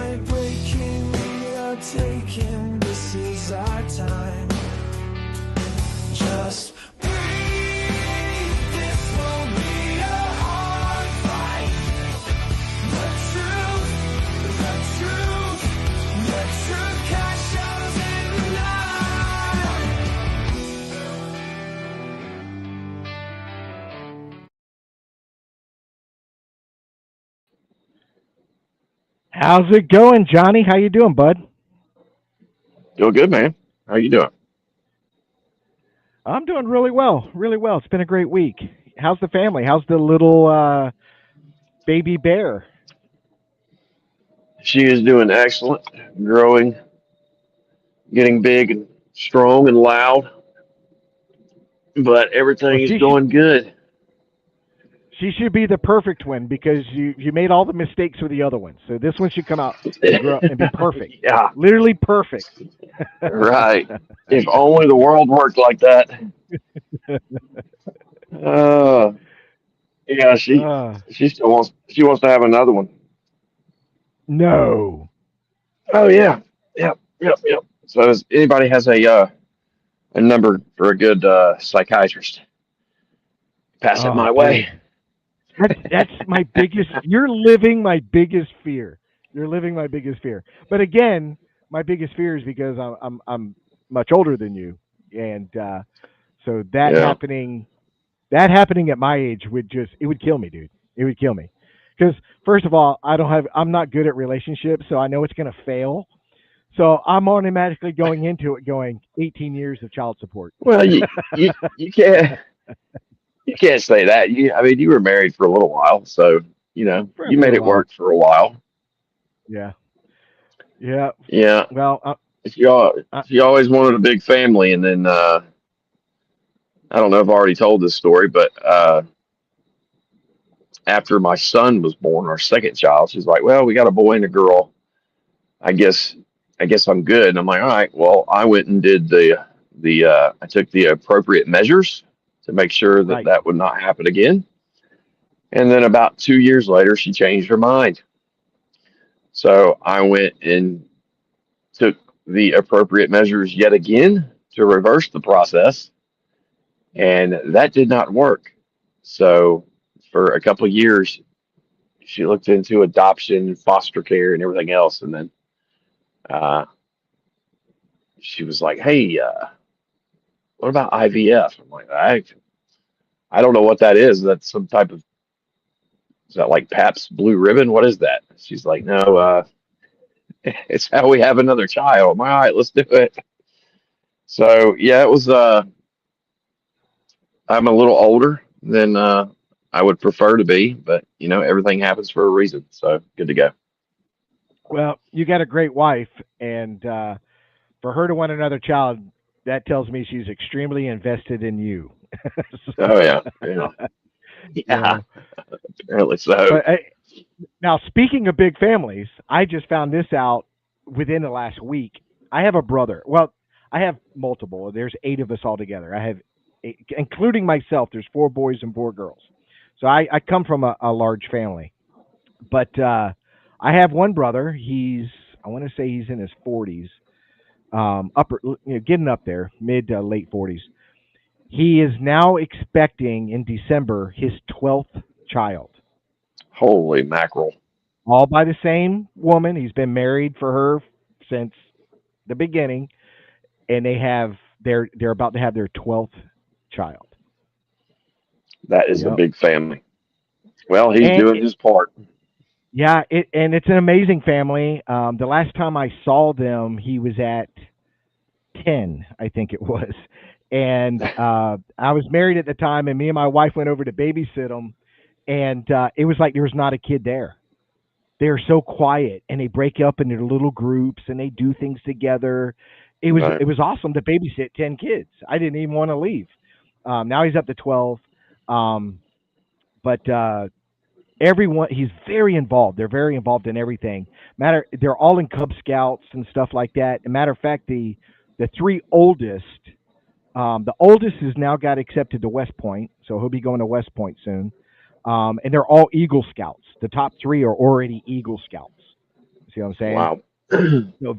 night breaking, we are taking, this is our time. Just breathe, this won't be a hard fight. The truth cash out in the night. How's it going, Johnny? How you doing, bud? Doing good, man. How you doing? I'm doing really well, really well. It's been a great week. How's the family? How's the little baby bear? She is doing excellent, growing, getting big and strong and loud, but Well, everything is going good. she should be the perfect one because you made all the mistakes with the other one. So this one should come out and grow and be perfect, Yeah, literally perfect. right. If only the world worked like that. Uh, yeah, uh, she still wants to have another one. no. Oh yeah, yep, yep, yep. So if anybody has a number for a good psychiatrist, pass it Oh, my way. dude. That's my biggest. You're living my biggest fear. You're living my biggest fear. But again, my biggest fear is because I'm much older than you, and so Yeah. that happening at my age would just it would kill me, dude. It would kill me. Because first of all, I'm not good at relationships, so I know it's gonna fail. So I'm automatically going into it going 18 years of child support. Well, you can't. You can't say that. I mean, you were married for a little while, so For a you made little it while. work for a while. Yeah. Yeah. Yeah, Well, she always wanted a big family, and then I don't know if I already told this story, but after my son was born, our second child, she's like, "Well, we got a boy and a girl. I guess, I guess I'm good." And I'm like, "All right." Well, I went and did the I took the appropriate measures to make sure that right. that would not happen again. And then about 2 years later, she changed her mind. So I went and took the appropriate measures yet again to reverse the process, and that did not work. So for a couple of years, she looked into adoption, foster care, and everything else, and then uh, she was like, "Hey, what about IVF?" I'm like, I don't know what that is. That's some type of is that like Pabst Blue Ribbon? What is that? She's like, "No, it's how we have another child." I'm like, "All right, let's do it." So yeah, it was. I'm a little older than I would prefer to be, but everything happens for a reason. So good to go. Well, you got a great wife, and for her to want another child, that tells me she's extremely invested in you. Oh yeah, yeah, yeah. so, Apparently so. but now speaking of big families, I just found this out within the last week. I have a brother. Well, I have multiple. There's 8 of us all together. I have, including myself. There's 4 boys and 4 girls. So I come from a large family. But I have one brother. I want to say he's in his 40s, upper, getting up there, mid to late 40s. He is now expecting in December his 12th child, Holy mackerel! all by the same woman. He's been married for her since the beginning, and they're about to have their 12th child. That is a Yep. big family. Well, he's And doing his part. yeah, and it's an amazing family. The last time I saw them, he was at 10, I think it was. And I was married at the time, and me and my wife went over to babysit them, and it was like there was not a kid there. They're so quiet, and they break up into little groups, and they do things together. Right. It was awesome to babysit 10 kids. I didn't even want to leave. Now he's up to 12, um, but everyone he's very involved. They're very involved in everything. They're all in Cub Scouts and stuff like that. As a matter of fact, the 3 oldest, the oldest has now got accepted to West Point, so he'll be going to West Point soon. And they're all Eagle Scouts. The top 3 are already Eagle Scouts. See what I'm saying? Wow. So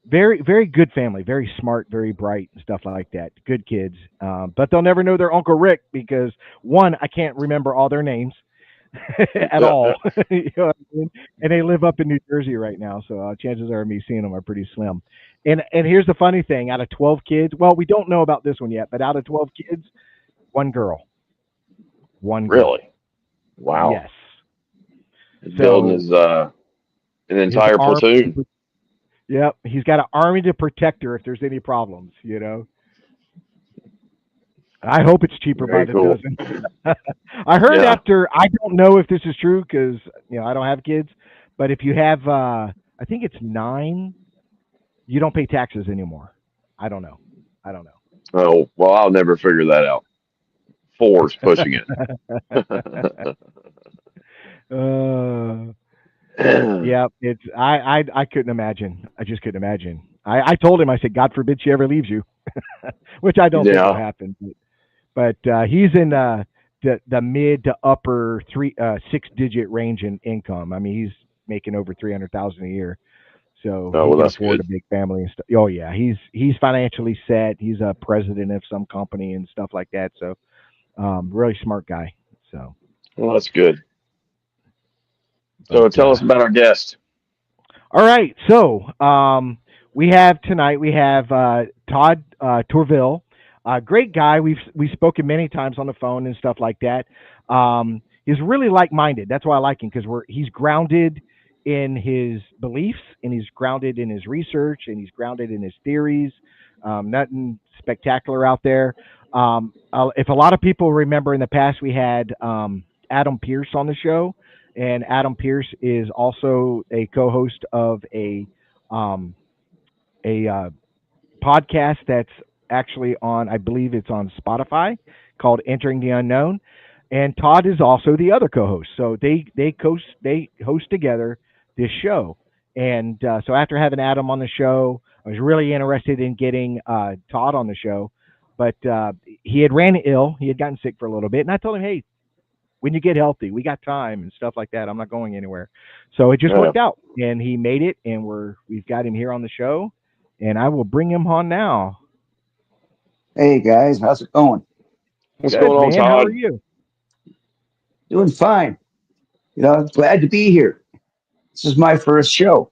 very, very good family, very smart, very bright, and stuff like that. Good kids, but they'll never know their Uncle Rick because one, I can't remember all their names at all. You know what I mean? And they live up in New Jersey right now, so chances are me seeing them are pretty slim. And here's the funny thing: out of 12 kids, well, we don't know about this one yet, but out of 12 kids, one girl, one girl. Really? Wow. Yes. He's building So his an his entire arm, platoon. yep, he's got an army to protect her if there's any problems. You know. I hope it's cheaper by Very the cool. dozen. I heard Yeah. after I don't know if this is true because I don't have kids, but if you have I think it's 9, you don't pay taxes anymore. I don't know. I don't Oh, well, I'll never figure that out. Four's pushing know. uh, it. yeah, it's I couldn't imagine. I just couldn't imagine. I told him I said God forbid she ever leaves you, which I don't think will Yeah. happen. But he's in the mid to upper 6 digit range in income. I mean, he's making over 300,000 a year, so Oh, he well, can that's afford good. a big family and stuff. Oh yeah, he's financially set. He's a president of some company and stuff like that. So really smart guy. So, Well, that's good. but So tell us about our guest. all right. So we have tonight. We have Todd Tourville, great guy. We've spoken many times on the phone and stuff like that. He's really like-minded. That's why I like him because he's grounded in his beliefs and he's grounded in his research and he's grounded in his theories. Nothing spectacular out there. If a lot of people remember in the past, we had Adam Pierce on the show, and Adam Pierce is also a co-host of um, a podcast that's actually on, I believe it's on Spotify, called Entering the Unknown. And Todd is also the other co-host. So they host together this show. And so after having Adam on the show, I was really interested in getting Todd on the show, but he had ran ill. He had gotten sick for a little bit, and I told him, "Hey, when you get healthy, we got time and stuff like that. I'm not going anywhere." So it just Yeah. worked out, and he made it, and we've got him here on the show, and I will bring him on now. Hey guys, how's it going? What's Good going on, man, how are Todd? you? Doing fine. Glad to be here. This is my first show.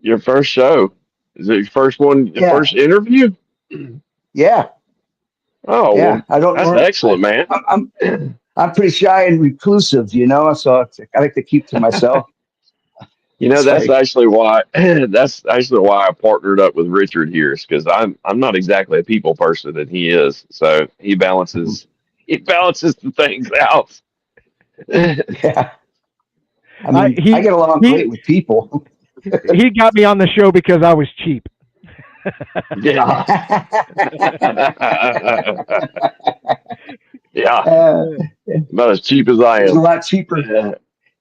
Your first show. Is it your first one, your Yeah, first interview? yeah, Oh, yeah. well, I don't that's know. excellent, man. I'm pretty shy and reclusive, so I like to keep to myself. It's That's like, actually why I partnered up with Richard here, is because I'm not exactly a people person, and he is. So he balances the things out. yeah. I Uh, mean, I he get along he great with people. he got me on the show because I was cheap. Yeah. Yeah, Uh, about as cheap as I it's a am. lot cheaper.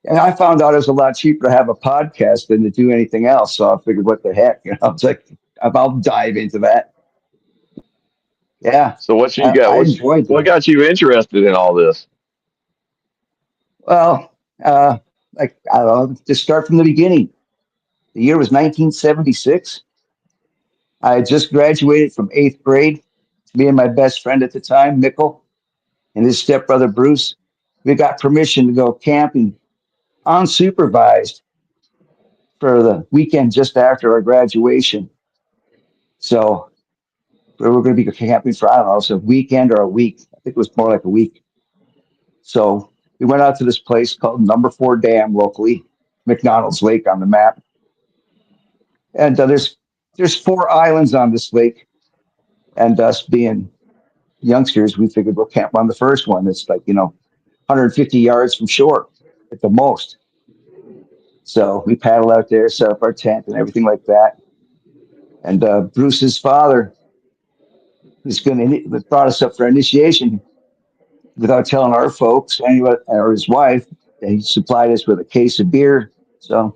And I found out it's a lot cheaper to have a podcast than to do anything else. So I figured, what the heck? It's like, I'll dive into that. Yeah, So what you got? I enjoyed What it. got you interested in all this? Well, like, I don't know, just start from the beginning. The year was 1976. I had just graduated from eighth grade. Me and my best friend at the time, Mickle, and his stepbrother, Bruce, we got permission to go camping unsupervised for the weekend just after our graduation. So we were going to be camping for, I don't know, it's a weekend or a week. I think it was more like a week. So we went out to this place called Number Four Dam locally, McDonald's Lake on the map. And there's four islands on this lake. And us being youngsters, we figured we'll camp on the first one. It's like, 150 yards from shore at the most. So we paddle out there, set up our tent and everything like that. And Bruce's father was brought us up for initiation without telling our folks or his wife. And he supplied us with a case of beer. So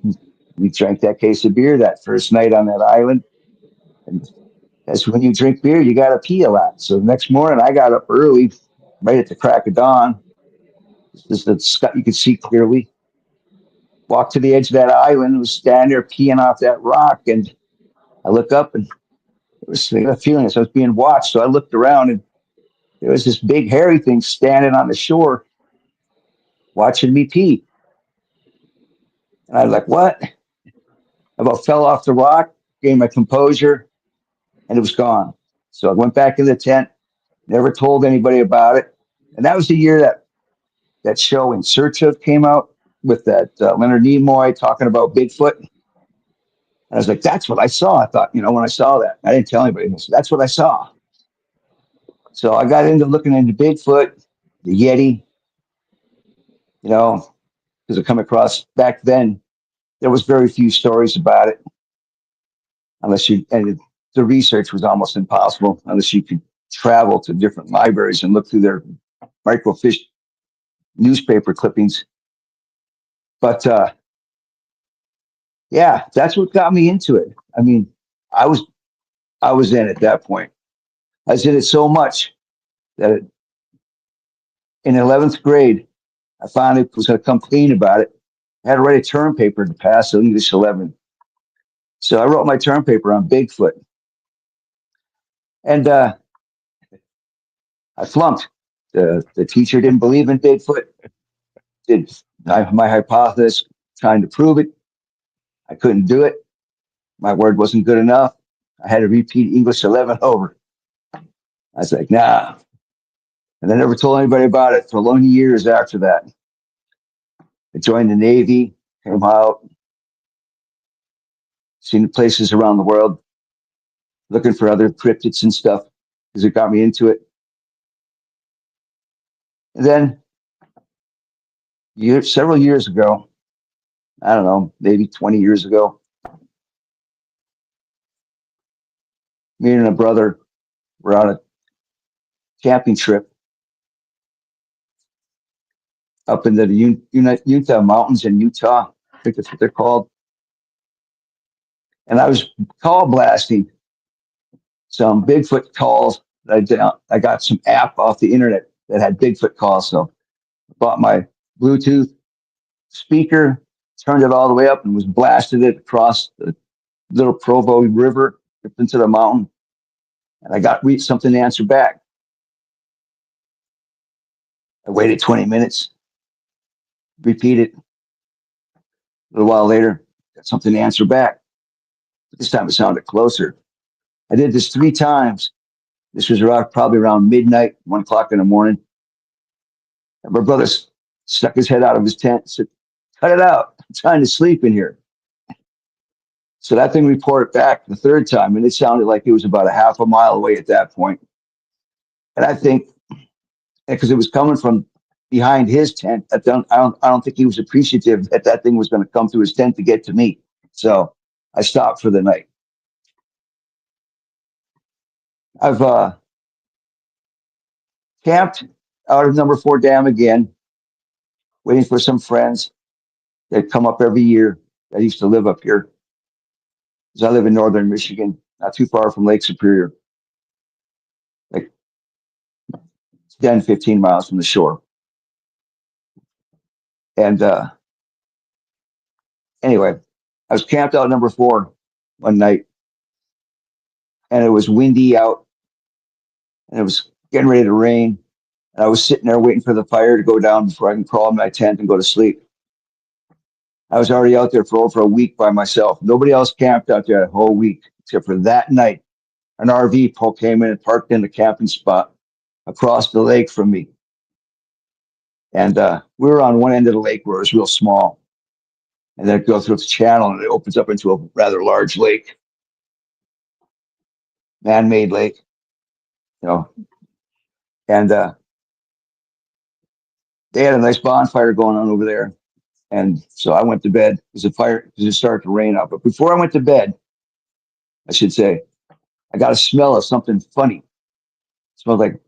we drank that case of beer that first night on that island. And that's when you drink beer, you got to pee a lot. So the next morning, I got up early, right at the crack of dawn. Just the sky, you could see clearly. Walked to the edge of that island, was standing there peeing off that rock, and I look up and it was a feeling as I was being watched. So I looked around and there was this big hairy thing standing on the shore watching me pee. And I was like, what? I about fell off the rock, gained my composure, and it was gone. So I went back in the tent, never told anybody about it. And that was the year that show In Search Of came out with that Leonard Nimoy talking about Bigfoot. And I was like, that's what I saw. I thought, when I saw that, I didn't tell anybody. So that's what I saw. So I got into looking into Bigfoot, the Yeti, because I come across back then, there was very few stories about it and the research was almost impossible unless you could travel to different libraries and look through their microfiche newspaper clippings. But yeah, that's what got me into it. I mean, I was in at that point. I was in it so much that in 11th grade, I finally was going to come clean about it. I had to write a term paper to pass English 11. So I wrote my term paper on Bigfoot. And I flunked. The teacher didn't believe in Bigfoot. My hypothesis, trying to prove it. I couldn't do it. My word wasn't good enough. I had to repeat English 11 over. I was like, nah. And I never told anybody about it for long years after that. I joined the Navy, came out, seen places around the world, looking for other cryptids and stuff because it got me into it. And then several years ago, I don't know, maybe 20 years ago, me and a brother were on a camping trip up into the Utah mountains in Utah. I think that's what they're called. And I was call blasting some Bigfoot calls. I got some app off the internet that had Bigfoot calls. So I bought my Bluetooth speaker, turned it all the way up, and was blasted it across the little Provo River up into the mountain. And I got something to answer back. I waited 20 minutes, repeated. A little while later, got something to answer back. But this time it sounded closer. I did this 3 times. This was probably around midnight, 1 o'clock in the morning. And my brother stuck his head out of his tent and said, cut it out. I'm trying to sleep in here. So that thing reported back the 3rd time, and it sounded like it was about a half a mile away at that point. And I think, because it was coming from behind his tent, I don't think he was appreciative that thing was going to come through his tent to get to me. So I stopped for the night. I've camped out of number 4 dam again, waiting for some friends that come up every year that used to live up here. Because I live in northern Michigan, not too far from Lake Superior, like 10, 15 miles from the shore. And anyway, I was camped out number 4 one night, and it was windy out, and it was getting ready to rain. And I was sitting there waiting for the fire to go down before I can crawl in my tent and go to sleep. I was already out there for over a week by myself. Nobody else camped out there a whole week, except for that night. An RV pull came in and parked in the camping spot across the lake from me. And we were on one end of the lake where it was real small. And then it goes through its channel and it opens up into a rather large lake, man-made lake, And they had a nice bonfire going on over there. And so I went to bed because it started to rain out. But before I went to bed, I should say, I got a smell of something funny. It smelled like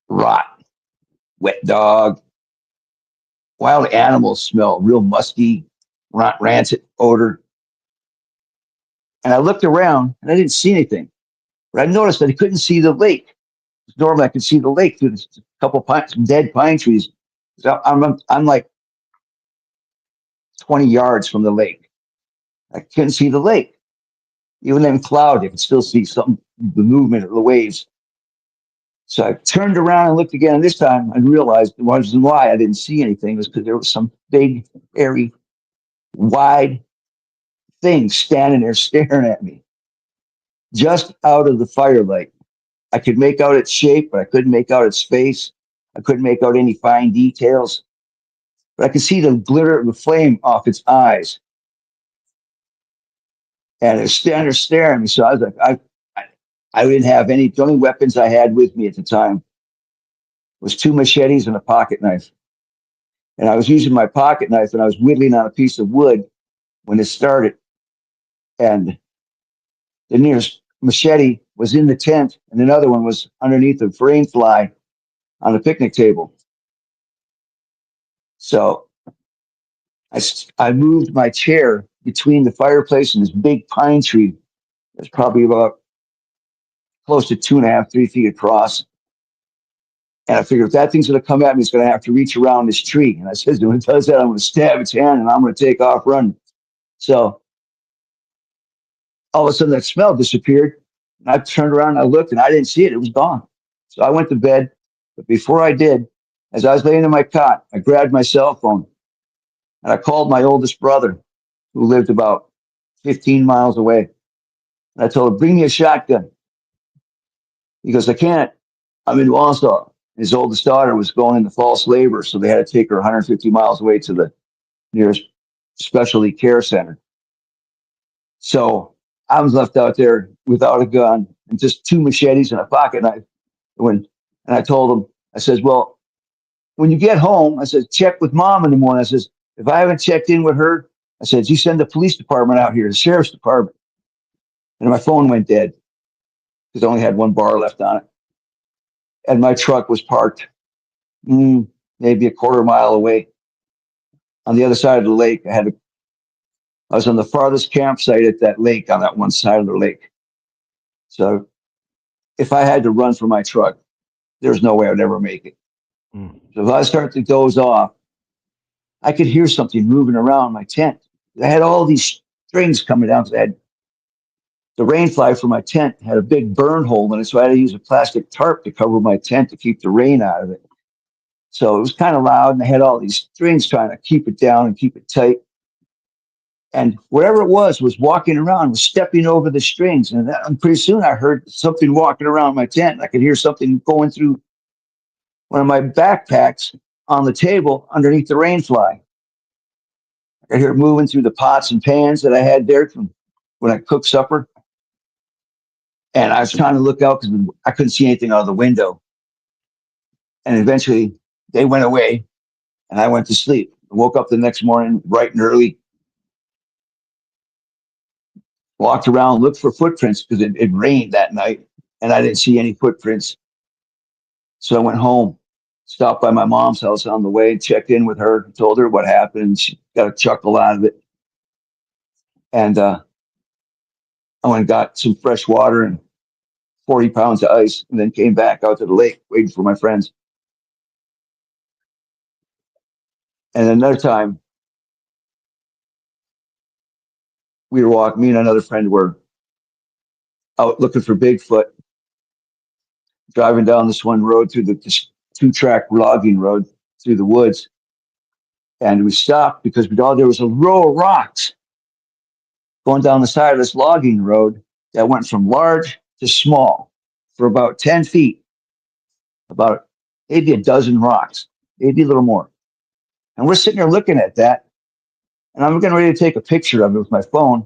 rot, wet dog, wild animals smell, real musky, rancid odor. And I looked around and I didn't see anything. But I noticed that I couldn't see the lake. Normally I could see the lake through a couple dead pine trees. So I'm like 20 yards from the lake. I couldn't see the lake. Even in cloud, you could still see the movement of the waves. So I turned around and looked again, and this time I realized the reason why I didn't see anything was because there was some big, airy, wide thing standing there staring at me, just out of the firelight. I could make out its shape, but I couldn't make out its face. I couldn't make out any fine details, but I could see the glitter of the flame off its eyes. And it was standing there staring at me. So I was like, I didn't have any, the only weapons I had with me at the time was 2 machetes and a pocket knife. And I was using my pocket knife and I was whittling on a piece of wood when it started. And the nearest machete was in the tent, and another one was underneath the rain fly on the picnic table. So I moved my chair between the fireplace and this big pine tree that's probably about close to 2.5, 3 feet across. And I figured if that thing's going to come at me, it's going to have to reach around this tree. And I said, when it does that, I'm going to stab its hand and I'm going to take off running. So all of a sudden that smell disappeared. And I turned around and I looked and I didn't see it. It was gone. So I went to bed. But before I did, as I was laying in my cot, I grabbed my cell phone and I called my oldest brother, who lived about 15 miles away. And I told him, bring me a shotgun. He goes, I can't. I'm in Wausau. His oldest daughter was going into false labor, so they had to take her 150 miles away to the nearest specialty care center. So I was left out there without a gun and just 2 machetes and a pocket knife. And I told him, I says, well, when you get home, I said, check with mom in the morning. I says, if I haven't checked in with her, I said, you send the police department out here, the sheriff's department. And my phone went dead because I only had 1 bar left on it. And my truck was parked maybe a quarter mile away on the other side of the lake. I was on the farthest campsite at that lake on that one side of the lake. So if I had to run for my truck, there's no way I'd ever make it. So if I start to doze off, I could hear something moving around my tent. I had all these strings coming down. I had the rain fly for my tent had a big burn hole in it, so I had to use a plastic tarp to cover my tent to keep the rain out of it. So it was kind of loud, and I had all these strings trying to keep it down and keep it tight. And whatever it was walking around, was stepping over the strings. And pretty soon I heard something walking around my tent. I could hear something going through one of my backpacks on the table underneath the rain fly. I could hear it moving through the pots and pans that I had there from when I cooked supper. And I was trying to look out because I couldn't see anything out of the window. And eventually they went away and I went to sleep. I woke up the next morning bright and early, walked around, looked for footprints because it rained that night and I didn't see any footprints. So I went home, stopped by my mom's house on the way, checked in with her, told her what happened. And she got a chuckle out of it. And I went and got some fresh water and 40 pounds of ice and then came back out to the lake waiting for my friends. And another time, we were walking, me and another friend were out looking for Bigfoot, driving down this one road through this 2-track logging road through the woods. And we stopped because there was a row of rocks going down the side of this logging road that went from large to small for about 10 feet, about maybe a dozen rocks, maybe a little more. And we're sitting there looking at that. And I'm getting ready to take a picture of it with my phone.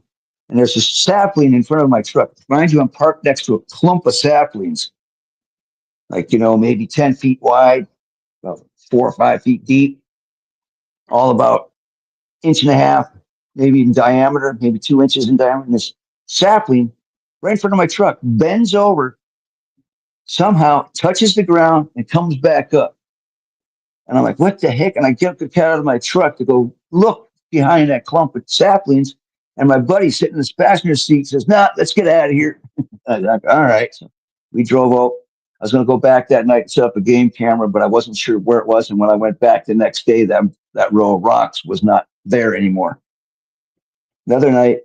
And there's a sapling in front of my truck. Mind you, I'm parked next to a clump of saplings, like, maybe 10 feet wide, about 4 or 5 feet deep, all about 1.5 inches, maybe in diameter, maybe 2 inches in diameter. And this sapling right in front of my truck bends over, somehow touches the ground and comes back up. And I'm like, what the heck? And I get the cat out of my truck to go look behind that clump of saplings. And my buddy sitting in his passenger seat says, nah, let's get out of here. I was like, all right. So we drove was going to go back that night and set up a game camera, but I wasn't sure where it was. And when I went back the next day, that row of rocks was not there anymore. Another night,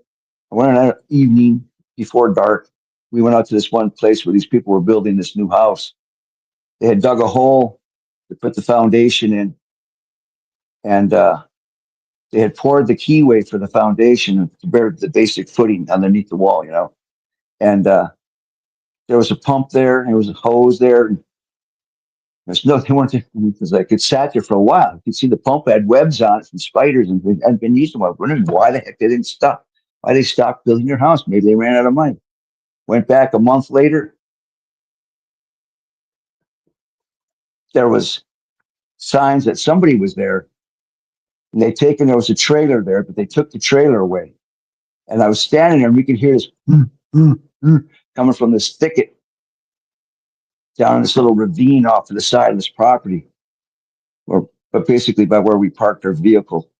I went on an evening before dark. We went out to this one place where these people were building this new house. They had dug a hole to put the foundation in, and they had poured the keyway for the foundation to bear the basic footing underneath the wall, And there was a pump there, and there was a hose there. And there's nothing because like it sat there for a while. You could see the pump had webs on it from spiders and hadn't been used in a while. Wondering why the heck they didn't stop. Why they stopped building their house? Maybe they ran out of money. Went back a month later. There was signs that somebody was there, and there was a trailer there, but they took the trailer away. And I was standing there, and we could hear this coming from this thicket down in this little ravine off to the side of this property, but basically by where we parked our vehicle.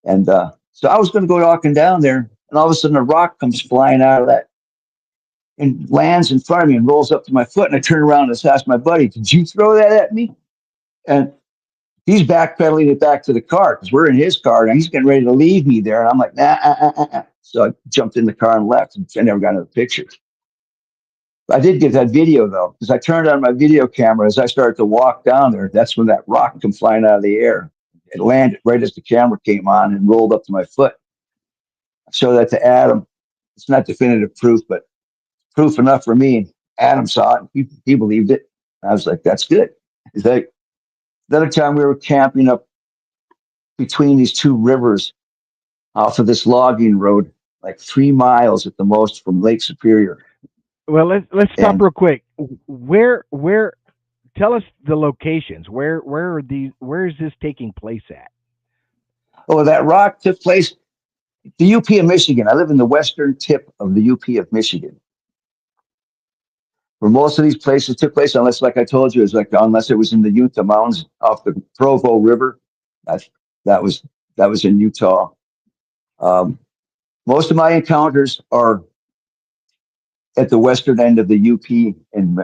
And so I was going to go walking down there, and all of a sudden a rock comes flying out of that and lands in front of me and rolls up to my foot. And I turn around and ask my buddy, "Did you throw that at me?" And he's backpedaling it back to the car because we're in his car, and he's getting ready to leave me there. And I'm like, nah. So I jumped in the car and left, and I never got another picture. I did get that video, though, because I turned on my video camera as I started to walk down there. That's when that rock came flying out of the air. It landed right as the camera came on and rolled up to my foot. I showed that to Adam. It's not definitive proof, but proof enough for me. And Adam saw it. He believed it. I was like, that's good. He's like, the other time we were camping up between these two rivers off of this logging road, like 3 miles at the most from Lake Superior. Well, let's stop real quick. Where? Tell us the locations. Where is this taking place at? Oh, that rock took place the UP of Michigan. I live in the western tip of the UP of Michigan, where most of these places took place, unless, like I told you, unless it was in the Utah Mountains off the Provo River. That was in Utah. Most of my encounters are at the western end of the UP in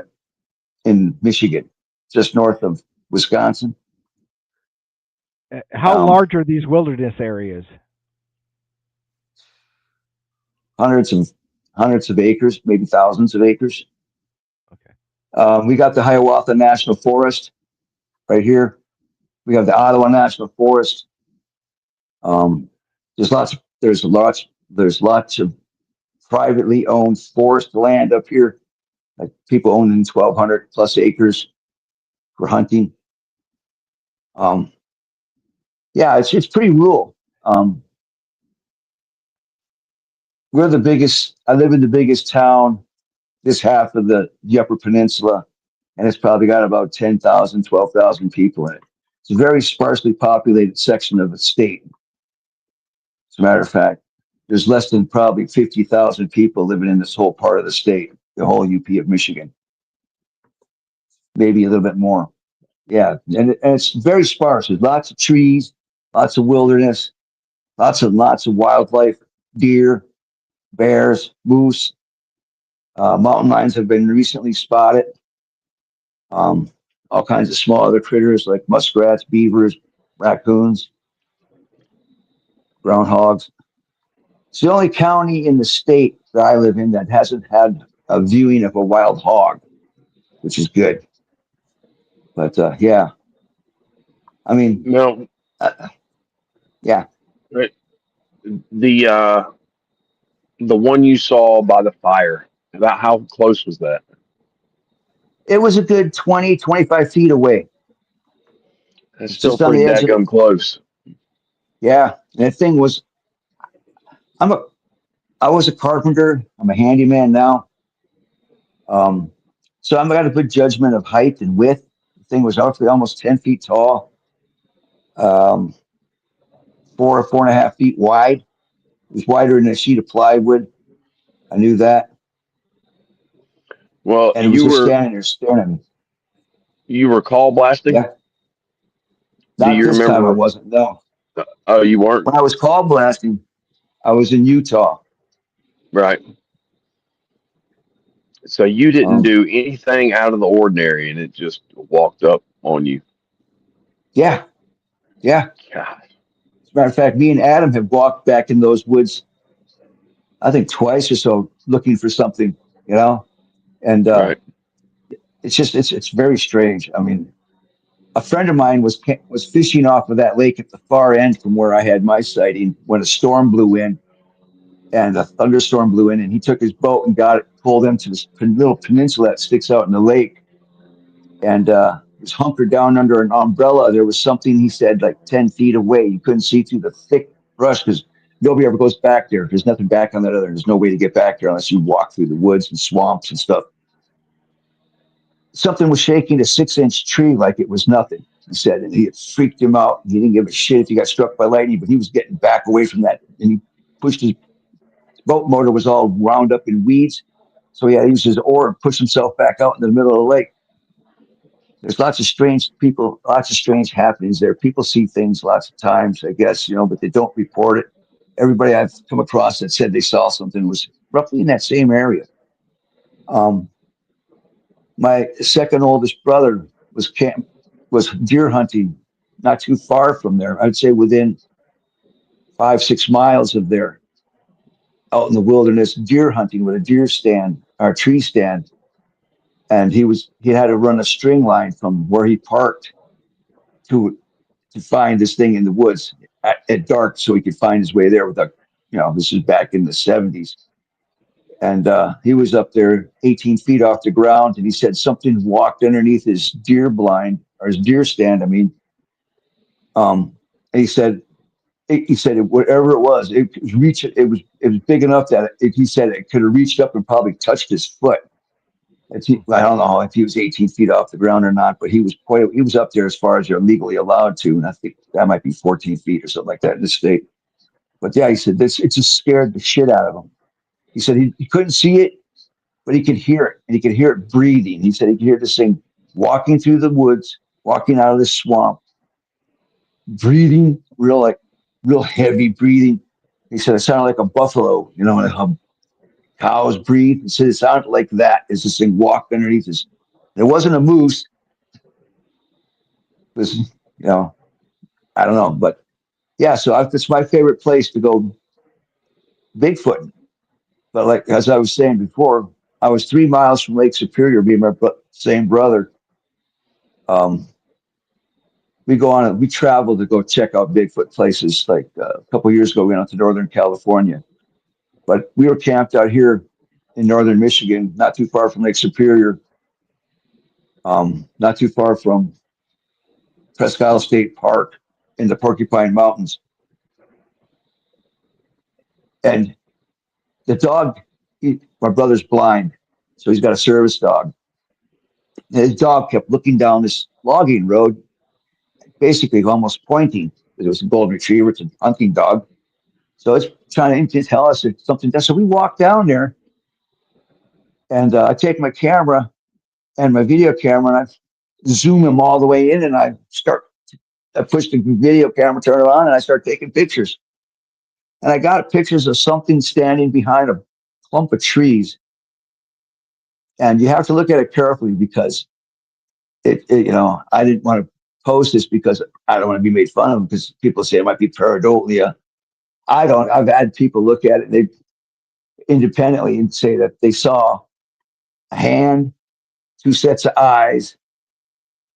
Michigan, just north of Wisconsin. How large are these wilderness areas? Hundreds of acres, maybe thousands of acres. Okay. We got the Hiawatha National Forest right here. We have the Ottawa National Forest. There's lots of privately owned forest land up here, like people owning 1,200 plus acres for hunting. Yeah, it's pretty rural. We're the biggest. I live in the biggest town, this half of the Upper Peninsula, and it's probably got about 10,000, 12,000 people in it. It's a very sparsely populated section of the state. As a matter of fact, there's less than probably 50,000 people living in this whole part of the state, the whole UP of Michigan. Maybe a little bit more. Yeah, and it's very sparse. There's lots of trees, lots of wilderness, lots of wildlife, deer, bears, moose. Mountain lions have been recently spotted. All kinds of small other critters like muskrats, beavers, raccoons, groundhogs. It's the only county in the state that I live in that hasn't had a viewing of a wild hog, which is good. But yeah, I mean, No, yeah, right. The one you saw by the fire, about how close was that? it was a good 20, 25 feet away. That's It's still just on pretty the edge of dadgum it. close. Yeah, and the thing was, I was a carpenter. I'm a handyman now. So I've got a good judgment of height and width. The thing was roughly almost 10 feet tall, 4.5 feet wide. It was wider than a sheet of plywood. I knew that. Well, And it was just standing there staring at me. you were call blasting. Yeah. Do Not you this time, I remember? wasn't. No. Oh, you weren't. When I was call blasting, I was in Utah. Right. So you didn't Um, do anything out of the ordinary, and it just walked up on you. yeah, yeah. God, As a matter of fact, me and Adam have walked back in those woods, I think twice or so, looking for something, you know. And right? it's just it's very strange. I mean, a friend of mine was fishing off of that lake at the far end from where I had my sighting when a storm blew in and a thunderstorm blew in, and he took his boat and got it, pulled into this little peninsula that sticks out in the lake, and was hunkered down under an umbrella. There was something he said like 10 feet away. You couldn't see through the thick brush because nobody ever goes back there. There's nothing back on that other. There's no way to get back there unless you walk through the woods and swamps and stuff. Something was shaking a 6-inch tree like it was nothing. He said, and he freaked him out. He didn't give a shit if he got struck by lightning, but he was getting back away from that, and he pushed his boat motor was all wound up in weeds. So he had to use his oar and push himself back out in the middle of the lake. There's lots of strange people, lots of strange happenings there. People see things lots of times, I guess, but they don't report it. Everybody I've come across that said they saw something was roughly in that same area. Um, my second oldest brother was deer hunting not too far from there. I'd say within 5-6 miles of there, out in the wilderness, deer hunting with a deer stand or tree stand, and he had to run a string line from where he parked to find this thing in the woods at dark so he could find his way there without, this is back in the 70s. And he was up there 18 feet off the ground, and he said something walked underneath his deer blind or his deer stand. I mean, and he said whatever it was, it was it was big enough that he said it could have reached up and probably touched his foot. I don't know if he was 18 feet off the ground or not, but he was up there as far as you're legally allowed to, and I think that might be 14 feet or something like that in the state. But yeah, he said this it just scared the shit out of him. He said he couldn't see it, but he could hear it, and he could hear it breathing. He said he could hear this thing walking through the woods, walking out of this swamp, breathing real heavy breathing. He said it sounded like a buffalo, and how cows breathe. He said it sounded like that as this thing walked underneath his. It wasn't a moose. It was, I don't know, but yeah. So it's my favorite place to go Bigfoot. But like as I was saying before, I was 3 miles from Lake Superior, being my same brother. Um, we traveled to go check out Bigfoot places. Like a couple of years ago, we went out to Northern California, but we were camped out here in Northern Michigan, not too far from Lake Superior, not too far from Presque Isle State Park in the Porcupine Mountains. And the dog, my brother's blind, so he's got a service dog. And his dog kept looking down this logging road, basically almost pointing. It was a golden retriever, it's a hunting dog. So it's trying to tell us if something does. So we walk down there, and I take my camera and my video camera, and I zoom him all the way in, and I push the video camera, turn it on, and I start taking pictures. And I got pictures of something standing behind a clump of trees. And you have to look at it carefully because I didn't want to post this because I don't want to be made fun of because people say it might be pareidolia. I don't. I've had people look at it they independently and say that they saw a hand, two sets of eyes.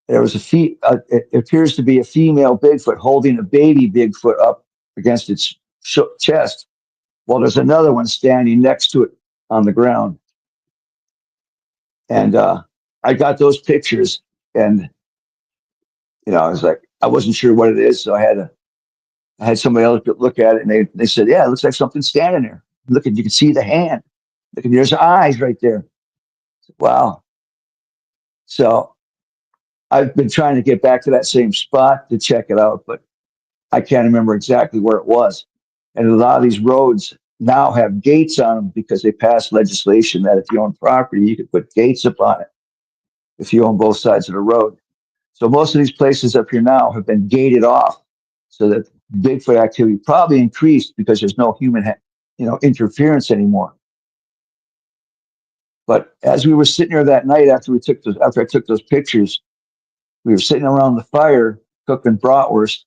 There was it appears to be a female Bigfoot holding a baby Bigfoot up against its chest. Well, there's another one standing next to it on the ground. And I got those pictures, and I was like, I wasn't sure what it is, so I had somebody else look at it, and they said, yeah, it looks like something standing there. Look, you can see the hand. Look, there's eyes right there. Wow. So I've been trying to get back to that same spot to check it out, but I can't remember exactly where it was. And a lot of these roads now have gates on them because they passed legislation that if you own property, you could put gates up on it if you own both sides of the road. So most of these places up here now have been gated off so that Bigfoot activity probably increased because there's no human interference anymore. But as we were sitting there that night after I took those pictures, we were sitting around the fire cooking bratwurst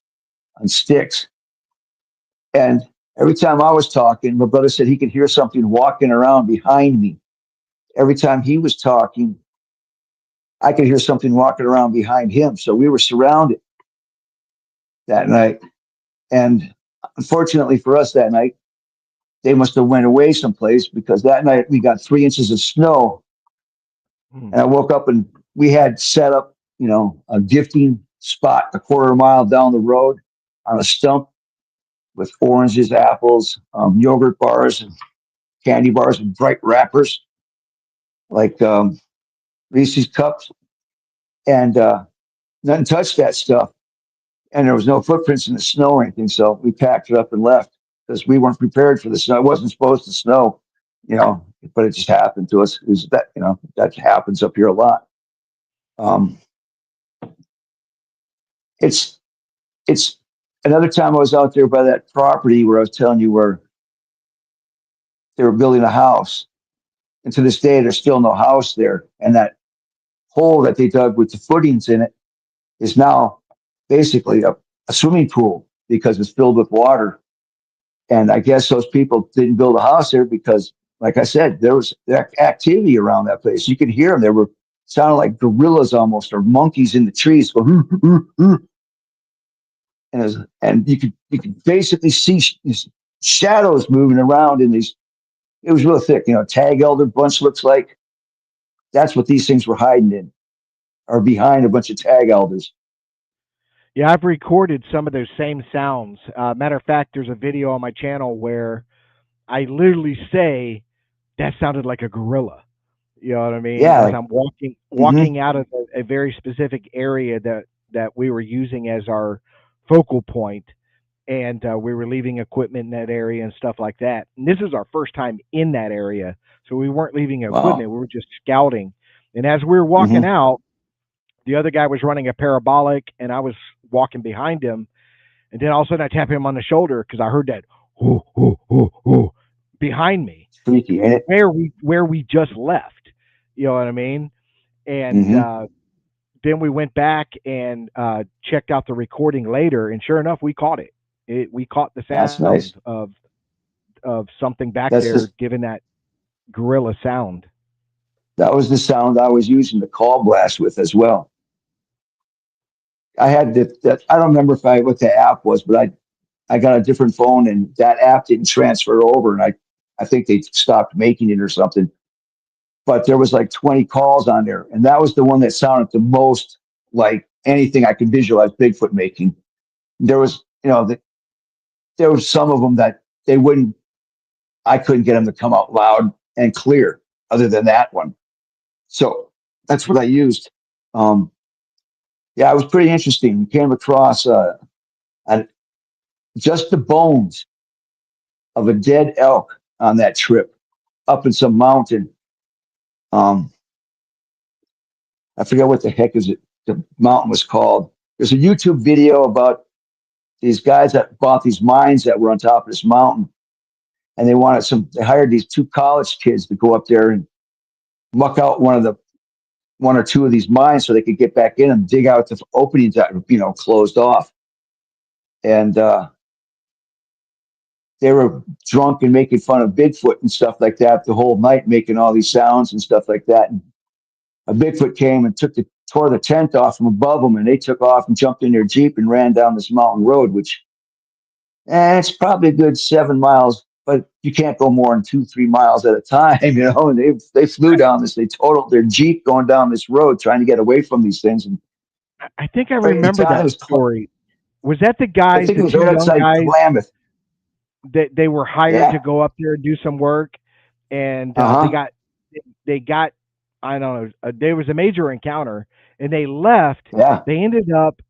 on sticks. And every time I was talking, my brother said he could hear something walking around behind me. Every time he was talking, I could hear something walking around behind him. So we were surrounded that night. And unfortunately for us that night, they must have went away someplace, because that night we got 3 inches of snow. And I woke up and we had set up, a gifting spot a quarter mile down the road on a stump with oranges, apples, yogurt bars, and candy bars, and bright wrappers like Reese's cups. And nothing touched that stuff. And there was no footprints in the snow or anything. So we packed it up and left, because we weren't prepared for the snow. It wasn't supposed to snow, but it just happened to us. It was that, that happens up here a lot. It's another time I was out there by that property where I was telling you, where they were building a house. And to this day, there's still no house there. And that hole that they dug with the footings in it is now basically a swimming pool, because it's filled with water. And I guess those people didn't build a house there because, like I said, there was activity around that place. You could hear them. They were sounding like gorillas almost, or monkeys in the trees. Go, hoo, hoo, hoo. And you could basically see these shadows moving around in these. It was real thick, tag elder bunch looks like. That's what these things were hiding in, or behind a bunch of tag elders. Yeah, I've recorded some of those same sounds. Matter of fact, there's a video on my channel where I literally say that sounded like a gorilla. You know what I mean? Yeah. As I'm walking out of a very specific area that we were using as our focal point, and we were leaving equipment in that area and stuff like that. And this is our first time in that area, so we weren't leaving equipment. We were just scouting. And as we were walking out, the other guy was running a parabolic, and I was walking behind him. And then all of a sudden I tap him on the shoulder, because I heard that hoo, hoo, hoo, hoo, behind me, freaky, ain't it? where we just left. You know what I mean? And then we went back and checked out the recording later, and sure enough, we caught it. We caught the sound. That's nice. of something back there, giving that gorilla sound. That was the sound I was using the call blast with as well. I had that. I don't remember what the app was, but I got a different phone, and that app didn't transfer over, and I think they stopped making it or something. But there was like 20 calls on there, and that was the one that sounded the most like anything I could visualize Bigfoot making. There was, there was some of them that I couldn't get them to come out loud and clear, other than that one. So that's what I used. Yeah, it was pretty interesting. We came across just the bones of a dead elk on that trip up in some mountain. I forget what the heck the mountain was called. There's a YouTube video about these guys that bought these mines that were on top of this mountain, and they hired these 2 college kids to go up there and muck out one or two of these mines so they could get back in and dig out the openings that were, closed off. And they were drunk and making fun of Bigfoot and stuff like that the whole night, making all these sounds and stuff like that. And a Bigfoot came and tore the tent off from above them, and they took off and jumped in their Jeep and ran down this mountain road, which it's probably a good 7 miles, but you can't go more than 2-3 miles at a time, and they flew down this. They totaled their Jeep going down this road trying to get away from these things. And I think I remember that story. Was that the guys? I think it was right outside Klamath. They were hired to go up there and do some work, and they got I don't know. There was a major encounter, and they left. Yeah. They ended up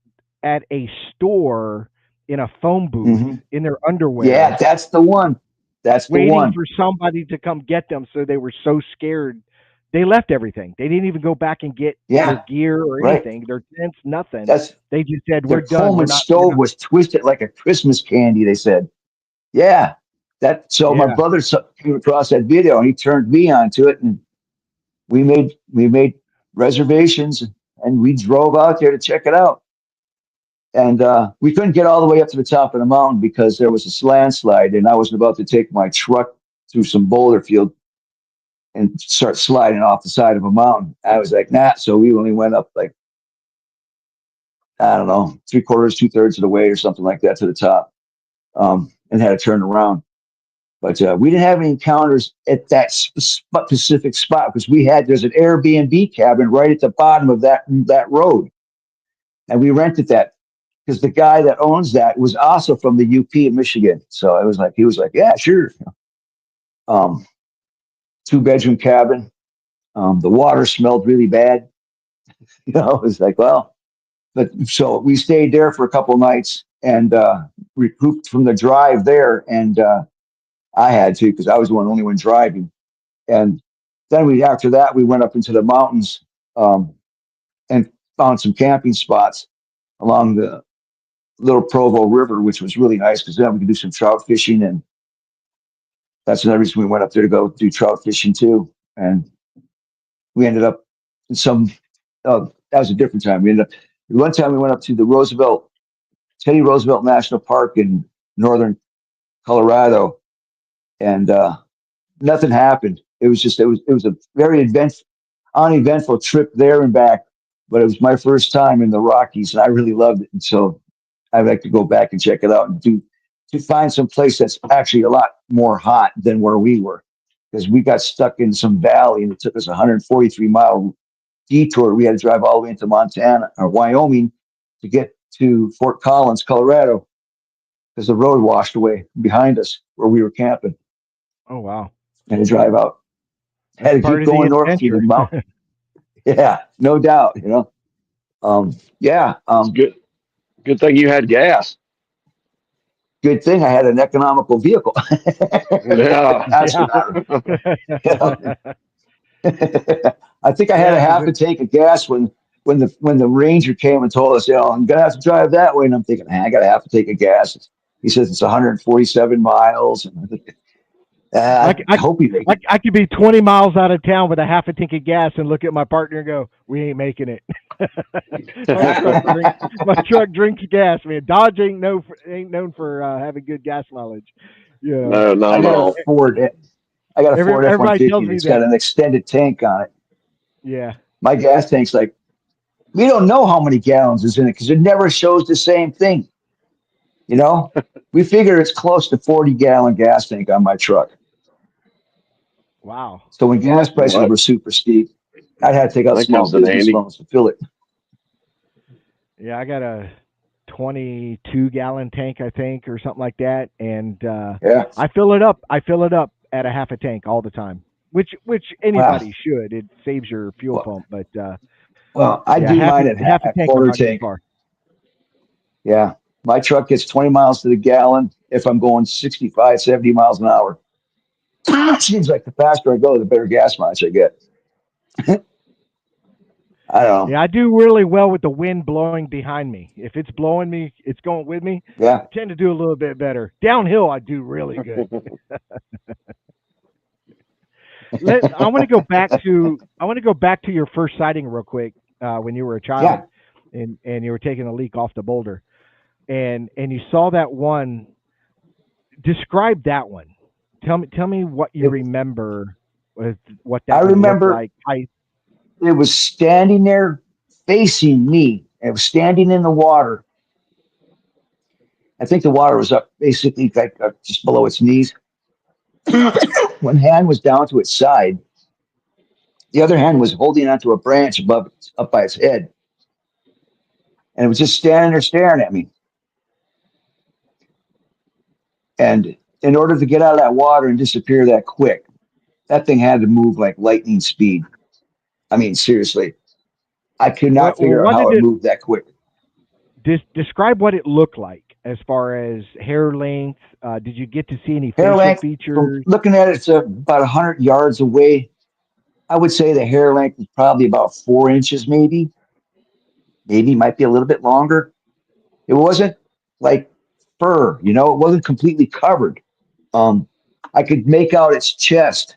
at a store in a phone booth in their underwear. Yeah, that's the one. That's the one. Waiting for somebody to come get them. So they were so scared. They left everything. They didn't even go back and get their gear or anything. Their tents, nothing. They just said, "We're done." Coleman stove was twisted like a Christmas candy. They said, "Yeah." My brother came across that video, and he turned me onto it, and we made reservations and we drove out there to check it out. And we couldn't get all the way up to the top of the mountain because there was this landslide, and I was about to take my truck through some boulder field and start sliding off the side of a mountain. I was like, nah. So we only went up like, I don't know, 3/4, 2/3 of the way or something like that to the top, and had to turn around. But we didn't have any encounters at that specific spot because there's an Airbnb cabin right at the bottom of that road, and we rented that because the guy that owns that was also from the UP of Michigan. So he was like, yeah, sure. 2-bedroom cabin. The water smelled really bad. It was like, well, but so we stayed there for a couple of nights and recouped from the drive there. And I had to because I was the only one driving. And then after that, we went up into the mountains and found some camping spots along the Little Provo River, which was really nice because then we could do some trout fishing. And that's another reason we went up there to go do trout fishing too. And we ended up in that was a different time. One time we went up to the Teddy Roosevelt National Park in northern Colorado, and nothing happened. It was a very uneventful trip there and back, but it was my first time in the Rockies, and I really loved it. And so I'd like to go back and check it out and to find some place that's actually a lot more hot than where we were, because we got stuck in some valley and it took us 143-mile detour. We had to drive all the way into Montana or Wyoming to get to Fort Collins, Colorado, because the road washed away behind us where we were camping. Oh wow! And to drive out, had to keep going north through the mountain. Yeah, no doubt. Yeah. It's good. Good thing you had gas. Good thing I had an economical vehicle. Yeah. That's what I think I had a half a tank of gas when the ranger came and told us, I'm gonna have to drive that way. And I'm thinking, I got a half a tank of gas. He says it's 147 miles. And I hope he makes it. I could be 20 miles out of town with a half a tank of gas and look at my partner and go, "We ain't making it." my truck drinks gas, man. Dodge ain't known for having good gas mileage. Yeah, No, not at all. I got a Ford F-150 that's got an extended tank on it. Yeah. My gas tank's like, we don't know how many gallons is in it because it never shows the same thing. We figure it's close to 40-gallon gas tank on my truck. Wow. So when gas prices were super steep, I'd have to take out small business loans to fill it. Yeah, I got a 22-gallon tank, I think, or something like that, and I fill it up. At a half a tank all the time, which anybody should. It saves your fuel pump, but I do mine at half a quarter tank. Yeah, my truck gets 20 miles to the gallon if I'm going 65, 70 miles an hour. It seems like the faster I go, the better gas mileage I get. I don't know. Yeah, I do really well with the wind blowing behind me. If it's blowing me, it's going with me. Yeah, I tend to do a little bit better. Downhill, I do really good. I want to go back to your first sighting real quick when you were a child, and you were taking a leak off the boulder, and you saw that one. Describe that one. Tell me what you remember with what that. I remember like. It was standing there facing me. It was standing in the water. I think the water was up basically like just below its knees. One hand was down to its side. The other hand was holding onto a branch up by its head. And it was just standing there staring at me. And in order to get out of that water and disappear that quick, that thing had to move like lightning speed. I mean, seriously. I could not figure out how it moved that quick. Describe what it looked like as far as hair length. Did you get to see any facial features? Looking at it, it's about 100 yards away. I would say the hair length is probably about 4 inches, maybe might be a little bit longer. It wasn't like fur, it wasn't completely covered. I could make out its chest.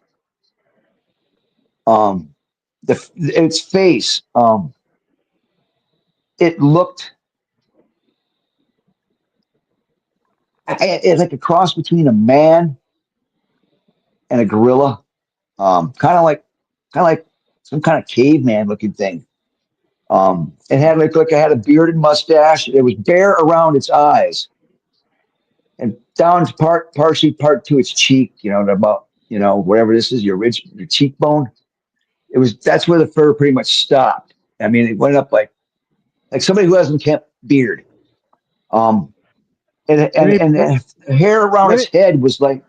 its face. It looked it's like a cross between a man and a gorilla. Kind of like some kind of caveman looking thing. It had like it had a bearded mustache. It was bare around its eyes and down to partially part to its cheek. About whatever this is, your cheekbone. That's where the fur pretty much stopped. I mean, it went up like somebody who hasn't kept beard. Um, and Let me and, let, and hair around let its me head was like,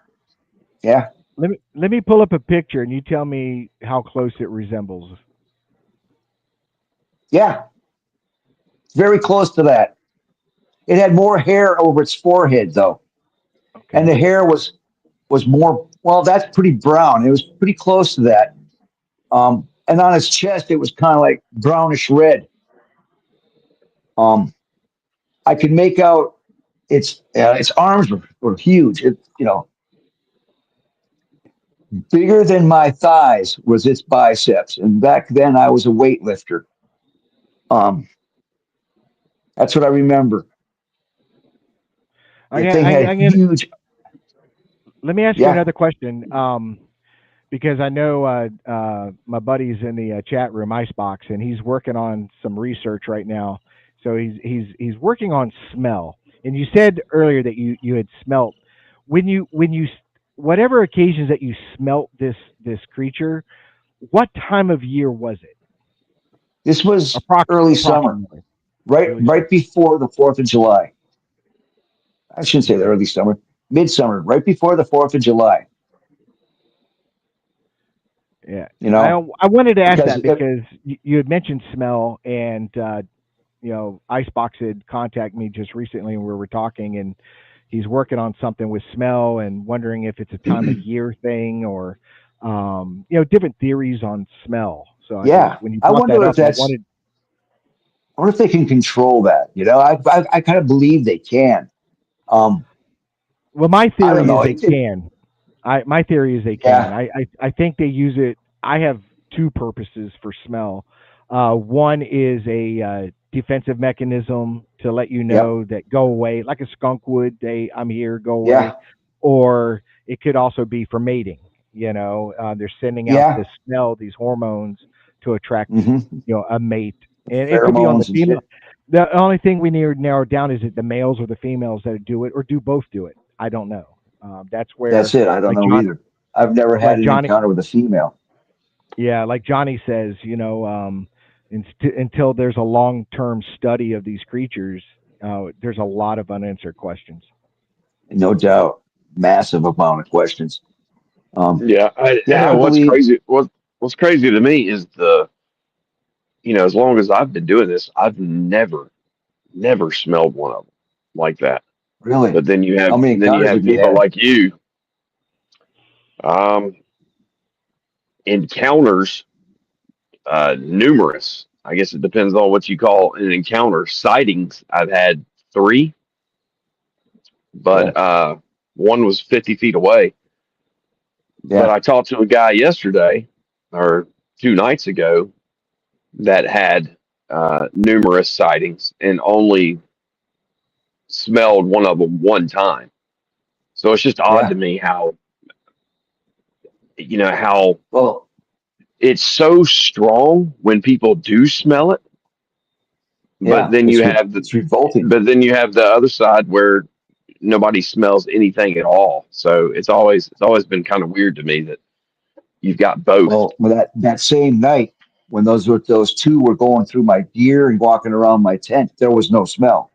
yeah, let me pull up a picture and you tell me how close it resembles. yeah, very close to that. It had more hair over its forehead though, and Okay. the hair was more. Well, that's pretty brown. It was pretty close to that. And on its chest, it was kind of like brownish red. Um, I could make out its arms were huge. Bigger than my thighs was its biceps. And back then, I was a weightlifter. Um, that's what I remember. I, The I, thing had I'm gonna huge. let me ask you Yeah, another question. Because I know my buddy's in the chat room, Icebox, and he's working on some research right now. So he's working on smell. And you said earlier that you had smelt when you whatever occasions that you smelt this creature. What time of year was it? this was early summer, Approximately right early summer. right before the 4th of July. I shouldn't say the Okay. early summer, midsummer, right before the 4th of July. Yeah. You I know, I wanted to ask because that because you had mentioned smell, and Icebox had contacted me just recently, and we were talking, and he's working on something with smell and wondering if it's a time of year thing or different theories on smell. So I just yeah, when you I brought that wonder if up, I that's. wanted. I wonder if they can control that. I kind of believe they can. Um, Well, my I don't theory is know. they can. My theory is they can. Yeah, I think they use it. I have two purposes for smell. One is a defensive mechanism to let you yep, know that go away, like a skunk would. I'm here, go away. yeah, Or it could also be for mating. They're sending out yeah. this smell, these hormones to attract, Hmm. a mate, and it could be on the Pheromones and female. shit. The only thing we need to narrow down is it the males or the females that do it, or do both do it. I don't know. That's That's where, it. I don't like know John, either. I've never had like an Johnny, encounter with a female. yeah, like Johnny says, until there's a long-term study of these creatures, there's a lot of unanswered questions. No doubt. Massive amount of questions. Yeah, Yeah, I what's believe. crazy what's crazy to me is as long as I've been doing this, I've never smelled one of them like that. Really. But then you How have many then you encounters have have you people had? like you, um, encounters numerous. I guess it depends on what you call an encounter. Sightings, I've had three, Yeah. but one was 50 feet away. But Yeah. I talked to a guy yesterday or 2 nights ago that had numerous sightings and only smelled one of them one time. So it's just odd to Yeah. me how Well, it's so strong when people do smell it, but yeah. then you have It's revolting. the other side where nobody smells anything at all. So it's always been kind of weird to me that you've got both. Well, that same night when those two were going through my gear and walking around my tent, there was no smell.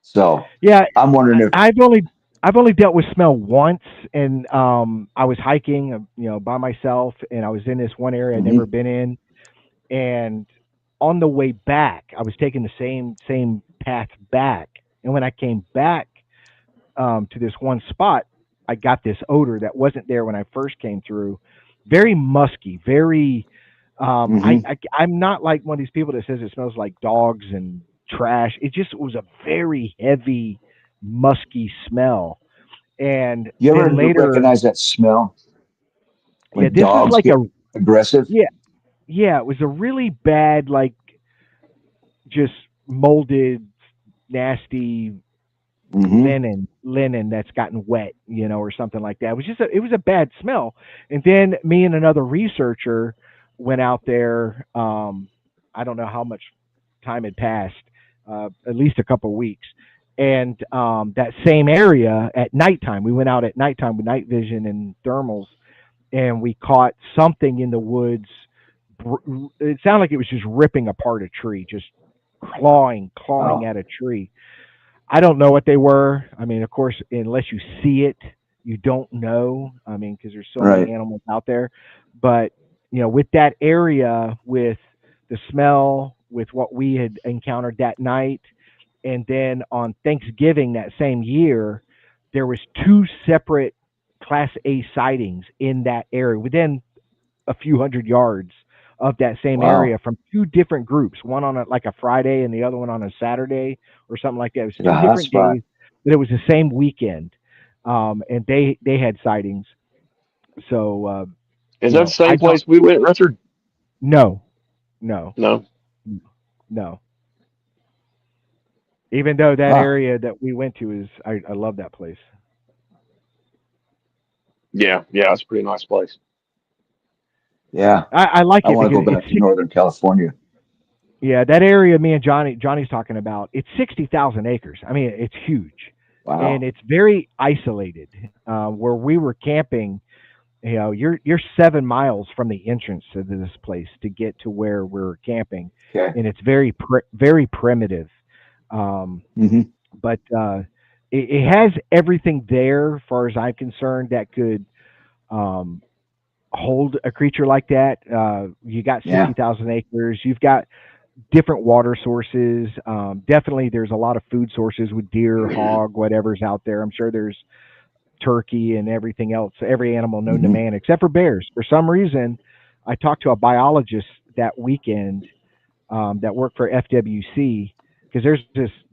So Yeah, I'm wondering I- if. I've only I've only dealt with smell once, and I was hiking, by myself, and I was in this one area I'd never Mhm. been in, and on the way back, I was taking the same path back, and when I came back to this one spot, I got this odor that wasn't there when I first came through. Very musky, very. Mhm. I'm not like one of these people that says it smells like dogs and trash. It just was a very heavy, musky smell. And You ever then later, recognize that smell? Yeah, when this was dogs like get a aggressive. yeah, yeah, it was a really bad, like just molded, nasty Hmm. linen that's gotten wet, or something like that. It was a bad smell. And then me and another researcher went out there. I don't know how much time had passed, at least a couple of weeks. And that same area at nighttime, we went out at nighttime with night vision and thermals, and we caught something in the woods. It sounded like it was just ripping apart a tree, just clawing Oh, at a tree. I don't know what they were. I mean, of course, unless you see it, you don't know. I mean, because there's so many right. animals out there. But with that area, with the smell, with what we had encountered that night, and then on Thanksgiving that same year, there was two separate Class A sightings in that area within a few hundred yards of that same Wow. area from two different groups, one on like a Friday and the other one on a Saturday or something like that. It was To the two hot different spot. days, but it was the same weekend, and they had sightings. So Is that the I same don't place we went, Richard? no, no, No. no. Even though that Huh. area that we went to is, I love that place. Yeah, yeah, it's a pretty nice place. Yeah. I like I it want to because go back to Northern California. yeah, that area me and Johnny's talking about, it's 60,000 acres. I mean, it's huge, and Wow. it's very isolated. Where we were camping, you're 7 miles from the entrance to this place to get to where we're camping, Okay. and it's very primitive. Um, Hmm. but it has everything there, as far as I'm concerned, that could um, hold a creature like that. You got Yeah. 60,000 acres. You've got different water sources. Definitely, there's a lot of food sources with deer, hog, whatever's out there. I'm sure there's turkey and everything else, every animal known to Hmm. man, except for bears. For some reason, I talked to a biologist that weekend that worked for FWC, because there's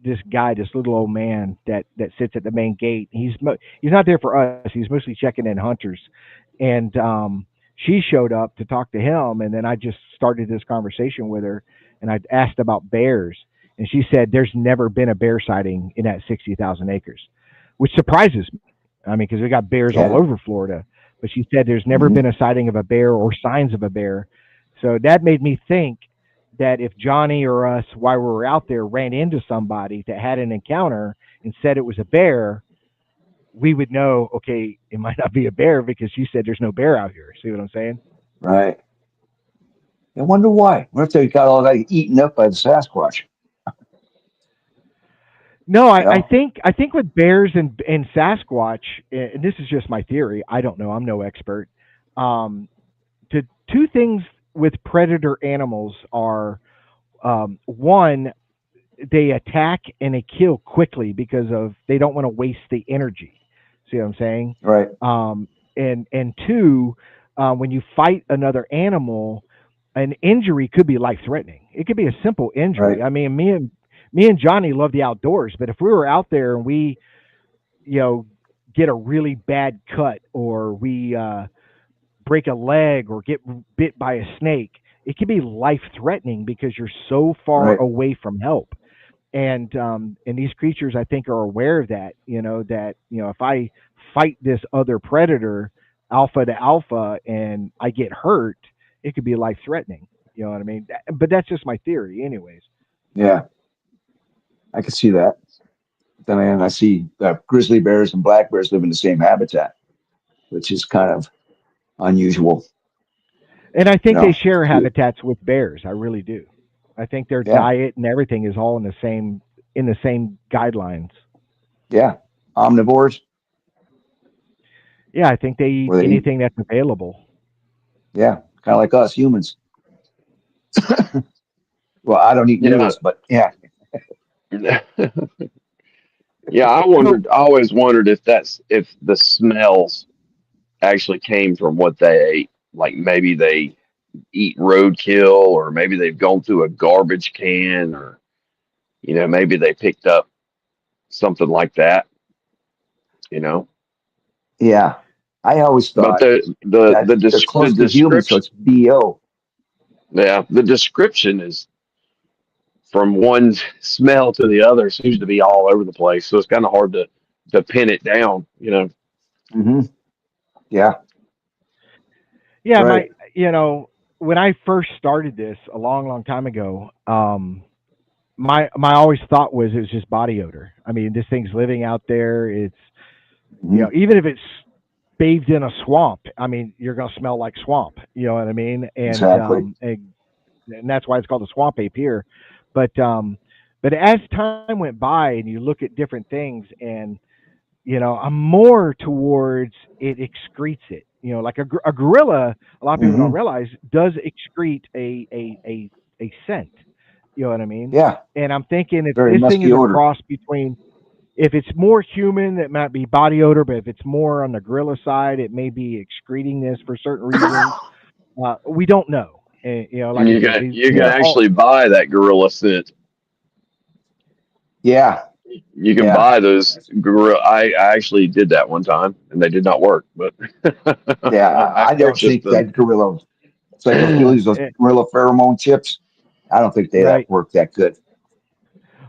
this guy, this little old man that sits at the main gate. He's not there for us. He's mostly checking in hunters, and she showed up to talk to him, and then I just started this conversation with her, and I asked about bears, and she said there's never been a bear sighting in that 60,000 acres, which surprises me. I mean, because we got bears all Yeah. over Florida, but she said there's never Hmm. been a sighting of a bear or signs of a bear. So that made me think that if Johnny or us, while we were out there, ran into somebody that had an encounter and said it was a bear, we would know, okay, it might not be a bear because you said there's no bear out here. See what I'm saying? Right. I wonder why. What if they got all that eaten up by the Sasquatch? No, You I know? think I think with bears and Sasquatch, and this is just my theory. I don't know. I'm no expert. Um, the two things with predator animals are one, they attack and they kill quickly because of they don't want to waste the energy. See what I'm saying? Right. Um, and two, when you fight another animal, an injury could be life threatening. It could be a simple Right. injury. I mean, me and Johnny love the outdoors, but if we were out there and we, you know, get a really bad cut, or we break a leg or get bit by a snake, it can be life threatening because you're so far Right. away from help. And these creatures, I think, are aware of that. If I fight this other predator, alpha to alpha, and I get hurt, it could be life threatening. You know what I mean? But that's just my theory, anyways. Yeah. I can see that. Then I see grizzly bears and black bears live in the same habitat, which is kind of unusual. And I You think they know? share habitats with bears. I really do. I think their Yeah. diet and everything is all in the same guidelines. Yeah. Omnivores, Yeah, I think they eat where they eat. anything that's available. Yeah. Kind of like us humans. Well, I don't eat Yeah. noodles, but yeah. Yeah, So I always wondered if the smells actually came from what they ate. Like maybe they eat roadkill, or maybe they've gone through a garbage can, or maybe they picked up something like that, you know. Yeah. I always But thought that they're the close to humans, so description, it's BO. yeah, the description is from one smell to the other seems to be all over the place. So it's kind of hard to pin it down. You know. Hmm. Yeah, Yeah, right. when I first started this a long, long time ago, my always thought was it was just body odor. I mean, this thing's living out there. It's Hmm. even if it's bathed in a swamp, I mean, you're gonna smell like swamp. You know what I mean? Exactly. And that's why it's called a swamp ape here. But as time went by and you look at different things, and I'm more towards it excretes it. Like a gorilla, a lot of people don't Hmm. realize does excrete a scent. You know what I mean? Yeah, And I'm thinking if very this thing musky is a odor. cross between, if it's more human, it might be body odor, but if it's more on the gorilla side, it may be excreting this for certain reasons. We don't know. And, like I said, You can Yeah, actually buy that gorilla scent. yeah, You can yeah, buy those gorilla. I actually did that one time, and they did not work. But yeah. I I don't purchased think them. that gorilla. It's like those use those eh, gorilla pheromone chips. I don't think they that right. work that good.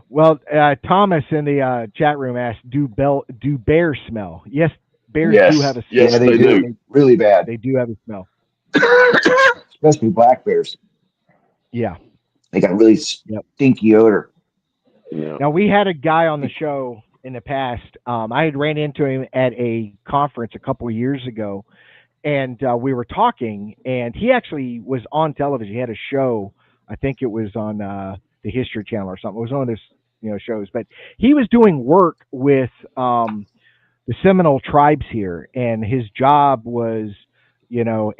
Well, Thomas in the chat room asked, do bears smell? Yes, bears do have Yes, a Yeah, yes, smell. they they do. do. They Really bad, they do have a smell. especially black bears. Yeah. They got really Yep. stinky odor. Yeah. Now we had a guy on the show in the past. I had ran into him at a conference a couple of years ago, and we were talking, and he actually was on television. He had a show. I think it was on the History Channel or something. It was one of those shows, but he was doing work with the Seminole tribes here, and his job was,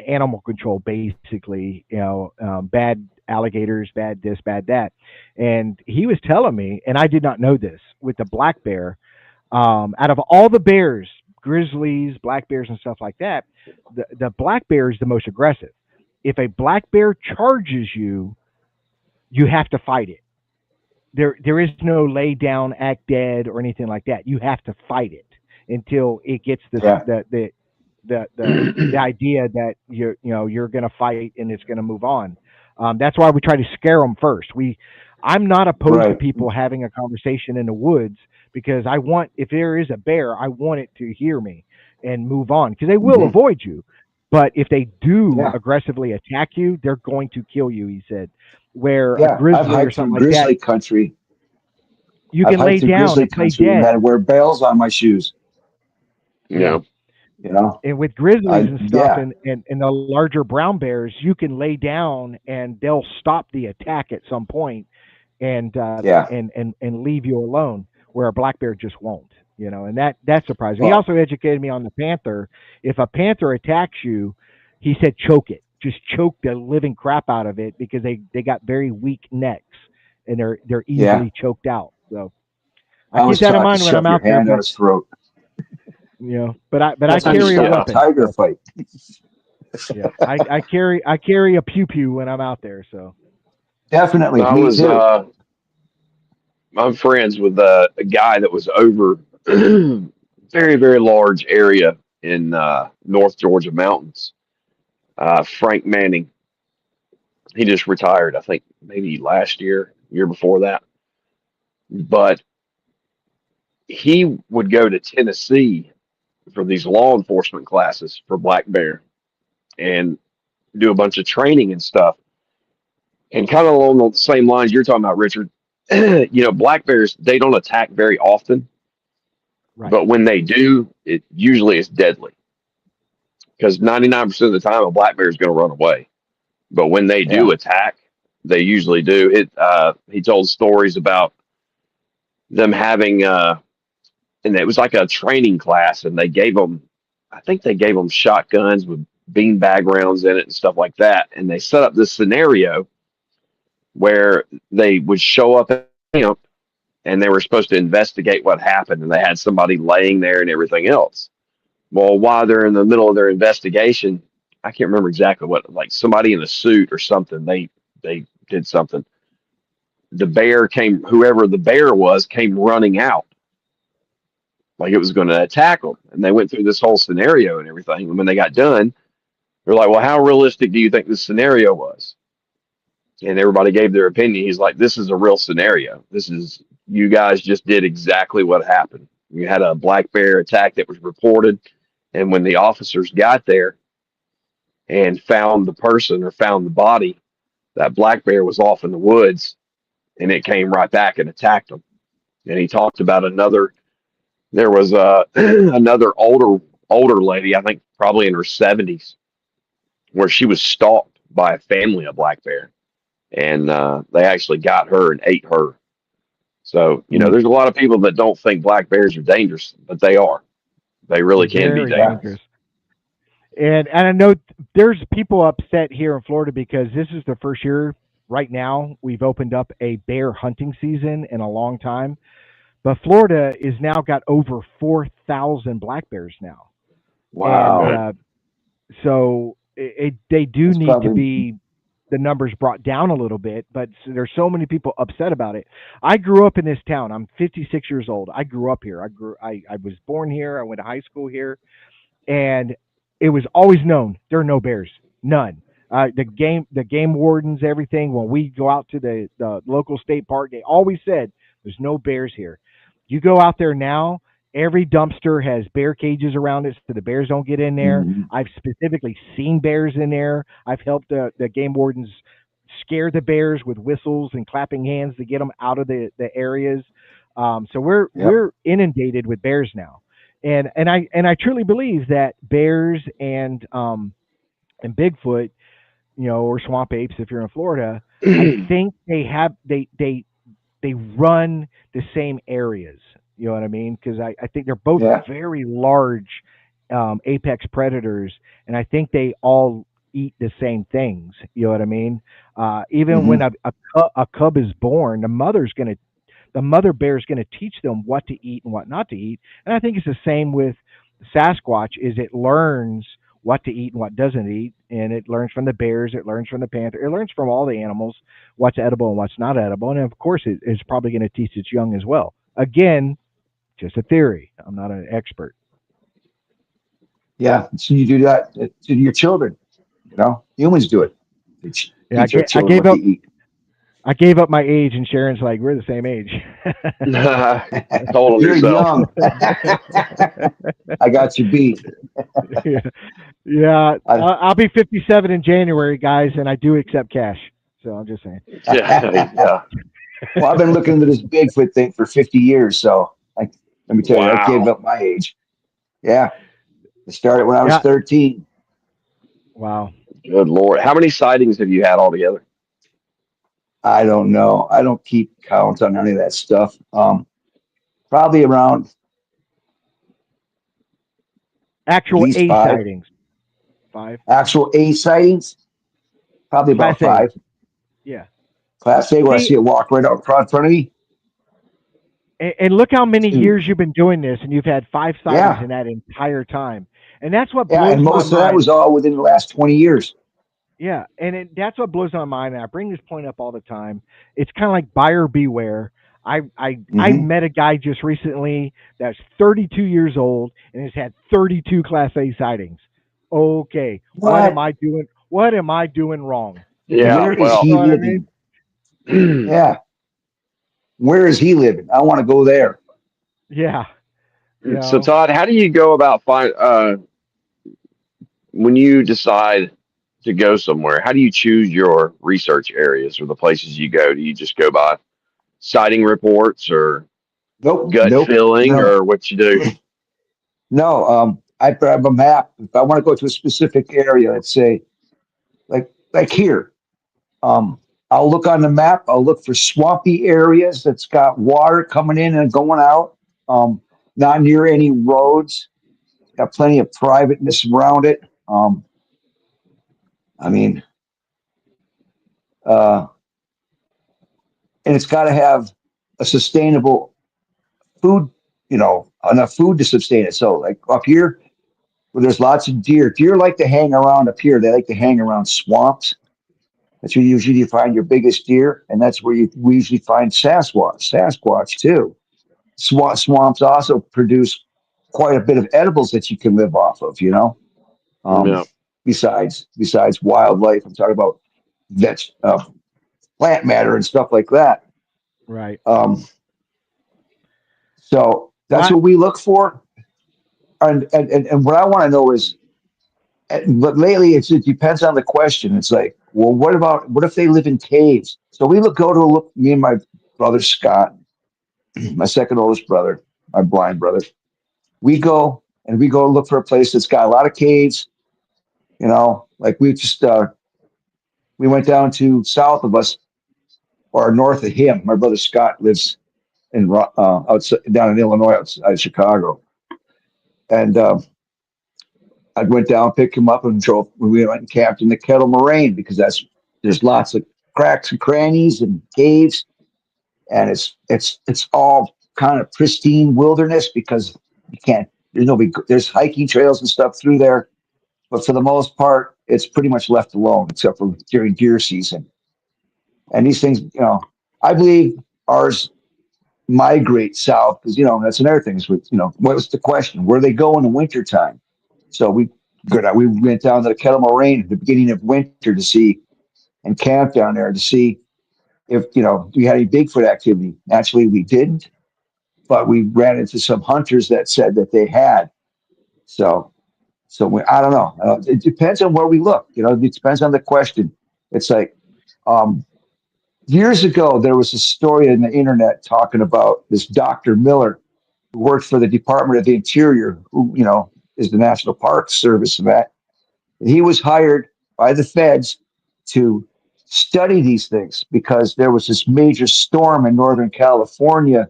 animal control, basically, bad alligators, bad this, bad that. And he was telling me, and I did not know this, with the black bear, out of all the bears, grizzlies, black bears, and stuff like that, the black bear is the most aggressive. If a black bear charges you, you have to fight it. There is no lay down, act dead, or anything like that. You have to fight it until it gets this Yeah, the idea that you're going to fight and it's going to move on. That's why we try to scare them first. I'm not opposed to right. people having a conversation in the woods, because I want, if there is a bear, I want it to hear me and move on, because they will Hmm. avoid you. But if they do Yeah, aggressively attack you, they're going to kill you. He said, where a yeah. I've grizzly or hiked something through like that, grizzly country. you I've can lay hiked through down grizzly and play country and dead. had to wear bells on my shoes. Yeah. Yeah. You know, And with grizzlies and stuff, yeah, and the larger brown bears, you can lay down and they'll stop the attack at some point, and yeah. and leave you alone, where a black bear just won't. And that surprised me. He Well, also educated me on the panther. If a panther attacks you, he said choke it. Just choke the living crap out of it, because they got very weak necks, and they're yeah. easily choked out. So I I keep was that in taught to mind when I'm shove your out there, hand on but his throat. but I That's how you carry a stop a Yeah. weapon. tiger So fight. yeah, I carry a pew pew when I'm out there. So Definitely, I me was too. I'm friends with a guy that was over very very large area in North Georgia mountains. Frank Manning. He just retired. I think maybe last year, year before that. But he would go to Tennessee for these law enforcement classes for black bear and do a bunch of training and stuff. And kind of along the same lines you're talking about, Richard. Black bears, they don't attack very often, right, but when they do, it usually is deadly, because 99% of the time a black bear is going to run away. But when they do Yeah, attack, they usually do. He told stories about them having, and it was like a training class, and I think they gave them shotguns with beanbag rounds in it and stuff like that. And they set up this scenario where they would show up at camp, and they were supposed to investigate what happened, and they had somebody laying there and everything else. Well, while they're in the middle of their investigation, I can't remember exactly what, like somebody in a suit or something, they did something. The bear came, whoever the bear was, came running out, like it was going to attack them. And they went through this whole scenario and everything. And when they got done, they're like, well, how realistic do you think this scenario was? And everybody gave their opinion. He's like, this is a real scenario. This is, you guys just did exactly what happened. You had a black bear attack that was reported. And when the officers got there and found the person or found the body, that black bear was off in the woods and it came right back and attacked them. And he talked about there was another older lady, I think probably in her 70s, where she was stalked by a family of black bear. And they actually got her and ate her. So, there's a lot of people that don't think black bears are dangerous, but they are. They really can be dangerous. And I know there's people upset here in Florida because this is the first year right now we've opened up a bear hunting season in a long time. But Florida is now got over 4,000 black bears now. Wow. And so they do That's need probably to be the numbers brought down a little bit, but there's so many people upset about it. I grew up in this town. I'm 56 years old. I grew up here. I was born here. I went to high school here, and it was always known there are no bears, none. The game wardens, everything. When we go out to the local state park, they always said there's no bears here. You go out there now, every dumpster has bear cages around it so the bears don't get in there. Mm-hmm. I've specifically seen bears in there. I've helped the game wardens scare the bears with whistles and clapping hands to get them out of the areas. So we're inundated with bears now. And I truly believe that bears and Bigfoot, or swamp apes if you're in Florida, I think they run the same areas. You know what I mean? Because I think they're both very large apex predators, and I think they all eat the same things. You know what I mean? Even when a cub is born, the mother bear is gonna teach them what to eat and what not to eat. And I think it's the same with Sasquatch. Is it learns what to eat and what doesn't eat, and it learns from the bears, it learns from the panther, it learns from all the animals what's edible and what's not edible, and of course it's probably going to teach its young as well. Again, just a theory. I'm not an expert. Yeah, so you do that to your children. Humans do it. Teach our children what to eat. I gave up my age, and Sharon's like, we're the same age. Told You're yourself. young. I got you beat. Yeah, I'll be 57 in January, guys, and I do accept cash. So I'm just saying. Yeah. Well, I've been looking into this Bigfoot thing for 50 years, so let me tell you, I gave up my age. Yeah, I started when I was 13. Wow. Good Lord. How many sightings have you had altogether? I don't know. I don't keep count on any of that stuff. Probably around actual A five. sightings. 5. Actual A sightings? Probably about Class 5. A. Yeah. Class A, where I see it walk right out in front of me. And look how many years you've been doing this, and you've had 5 sightings in that entire time. And that's what blows my mind. And most of that was all within the last 20 years. Yeah, and that's what blows my mind. And I bring this point up all the time. It's kind of like buyer beware. I met a guy just recently that's 32 years old and has had 32 Class A sightings. Okay, what am I doing? What am I doing wrong? Yeah, where is he living? Yeah, where is he living? I want to go there. Yeah. So Todd, how do you go about when you decide to go somewhere? How do you choose your research areas or the places you go? Do you just go by sighting reports or gut feeling or what you do? No, I grab a map. If I want to go to a specific area, let's say like here, I'll look on the map. I'll look for swampy areas that's got water coming in and going out, not near any roads, got plenty of privateness around it. And it's got to have a sustainable food, enough food to sustain it. So like up here, where there's lots of deer like to hang around up here. They like to hang around swamps. That's where usually you find your biggest deer, and that's where we usually find Sasquatch too. Swamps also produce quite a bit of edibles that you can live off of, um, Yeah. besides wildlife. I'm talking about veg, plant matter and stuff like that. Right. Um, so that's Well, what we look for. And what I want to know is, but lately it depends on the question. It's like, well, what if they live in caves? So we go to look, me and my brother Scott, my second oldest brother, my blind brother. We go look for a place that's got a lot of caves. Like we went down to south of us or north of him. My brother Scott lives in outside, down in Illinois, outside of Chicago, and I went down, picked him up, and drove. We went and camped in the Kettle Moraine because there's lots of cracks and crannies and caves, and it's all kind of pristine wilderness because you can't. There's hiking trails and stuff through there, but for the most part, it's pretty much left alone except for during deer season. And these things, I believe ours migrate south because that's another thing. Is what was the question? Where they go in the wintertime? So we went down to the Kettle Moraine at the beginning of winter to see and camped down there to see if we had any Bigfoot activity. Naturally, we didn't, but we ran into some hunters that said that they had. So I don't know. It depends on where we look. It depends on the question. It's like um, years ago there was a story in the internet talking about this Dr. Miller who worked for the Department of the Interior, who is the National Park Service and that. And he was hired by the feds to study these things because there was this major storm in Northern California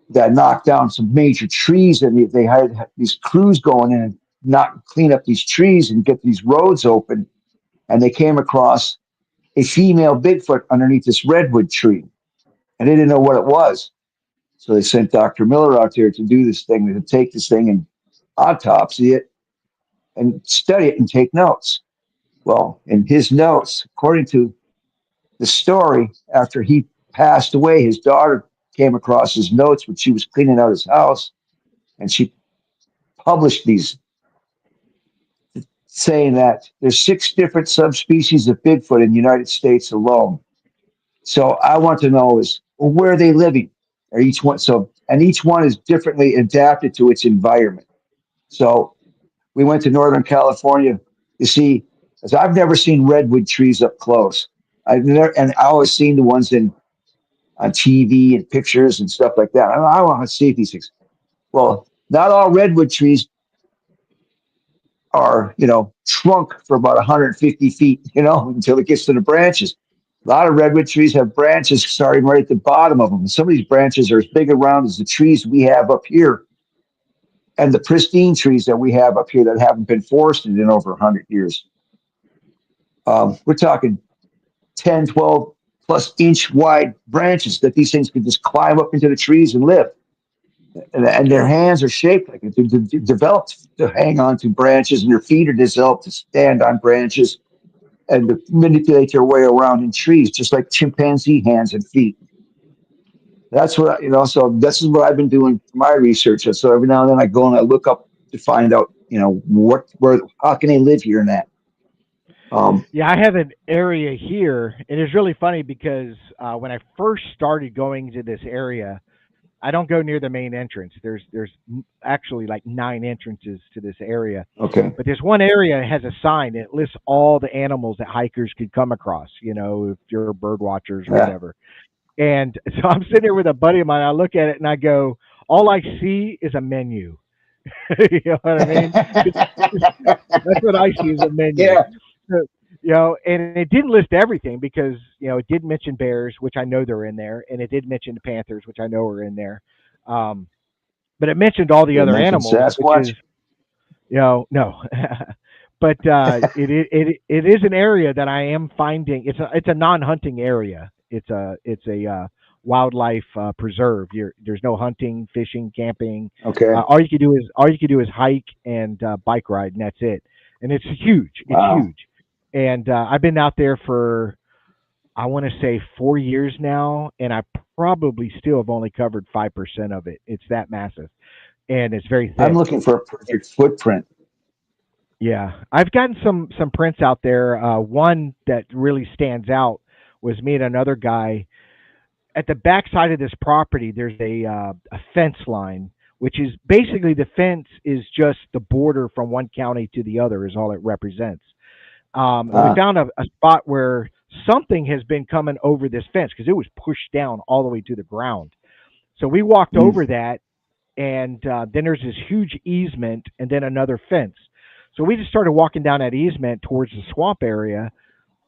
that knocked down some major trees, and they had these crews going in and not clean up these trees and get these roads open. And they came across a female Bigfoot underneath this redwood tree, and they didn't know what it was. So they sent Dr. Miller out there to do this thing, to take this thing and autopsy it and study it and take notes. Well, in his notes, according to the story, after he passed away, his daughter came across his notes when she was cleaning out his house, and she published these saying that there's 6 different subspecies of Bigfoot in the United States alone. So I want to know is, well, where are they living? Are each one and each one is differently adapted to its environment. So we went to Northern California to see, because I've never seen redwood trees up close. And I always seen the ones on TV and pictures and stuff like that. I want to see these things. Well, not all redwood trees are, trunk for about 150 feet, until it gets to the branches. A lot of redwood trees have branches starting right at the bottom of them. Some of these branches are as big around as the trees we have up here and the pristine trees that we have up here that haven't been forested in over 100 years. We're talking 10, 12 plus inch wide branches that these things can just climb up into the trees and live. And their hands are shaped like it. They're developed to hang on to branches, and their feet are developed to stand on branches and to manipulate their way around in trees, just like chimpanzee hands and feet. That's what So this is what I've been doing for my research. And so every now and then I go and I look up to find out, how can they live here and that. yeah, I have an area here, and it's really funny because when I first started going to this area, I don't go near the main entrance. There's actually like 9 entrances to this area, Okay. but this one area has a sign that lists all the animals that hikers could come across. If you're bird watchers or Yeah. whatever. And so I'm sitting there with a buddy of mine. I look at it and I go, all I see is a menu. You know what I mean? That's what I see is a menu. Yeah. So, and it didn't list everything because, it did mention bears, which I know they're in there, and it did mention the panthers, which I know are in there. But it mentioned all the They other mentioned animals, which Sasquatch. is, no. But it is an area that I am finding. It's a non-hunting area. It's a wildlife preserve. There's no hunting, fishing, camping. Okay. All you can do is hike and bike ride, and that's it. And it's huge. It's Wow. huge. And I've been out there for, I want to say, 4 years now, and I probably still have only covered 5% of it. It's that massive. and it's very I'm thick. looking for a perfect footprint. Yeah, I've gotten some prints out there. One that really stands out was me and another guy at the backside of this property. There's a fence line, which is basically the fence is just the border from one county to the other is all it represents. And we Uh, found a spot where something has been coming over this fence because it was pushed down all the way to the ground. So we walked mm, over that, and then there's this huge easement and then another fence. So we just started walking down that easement towards the swamp area.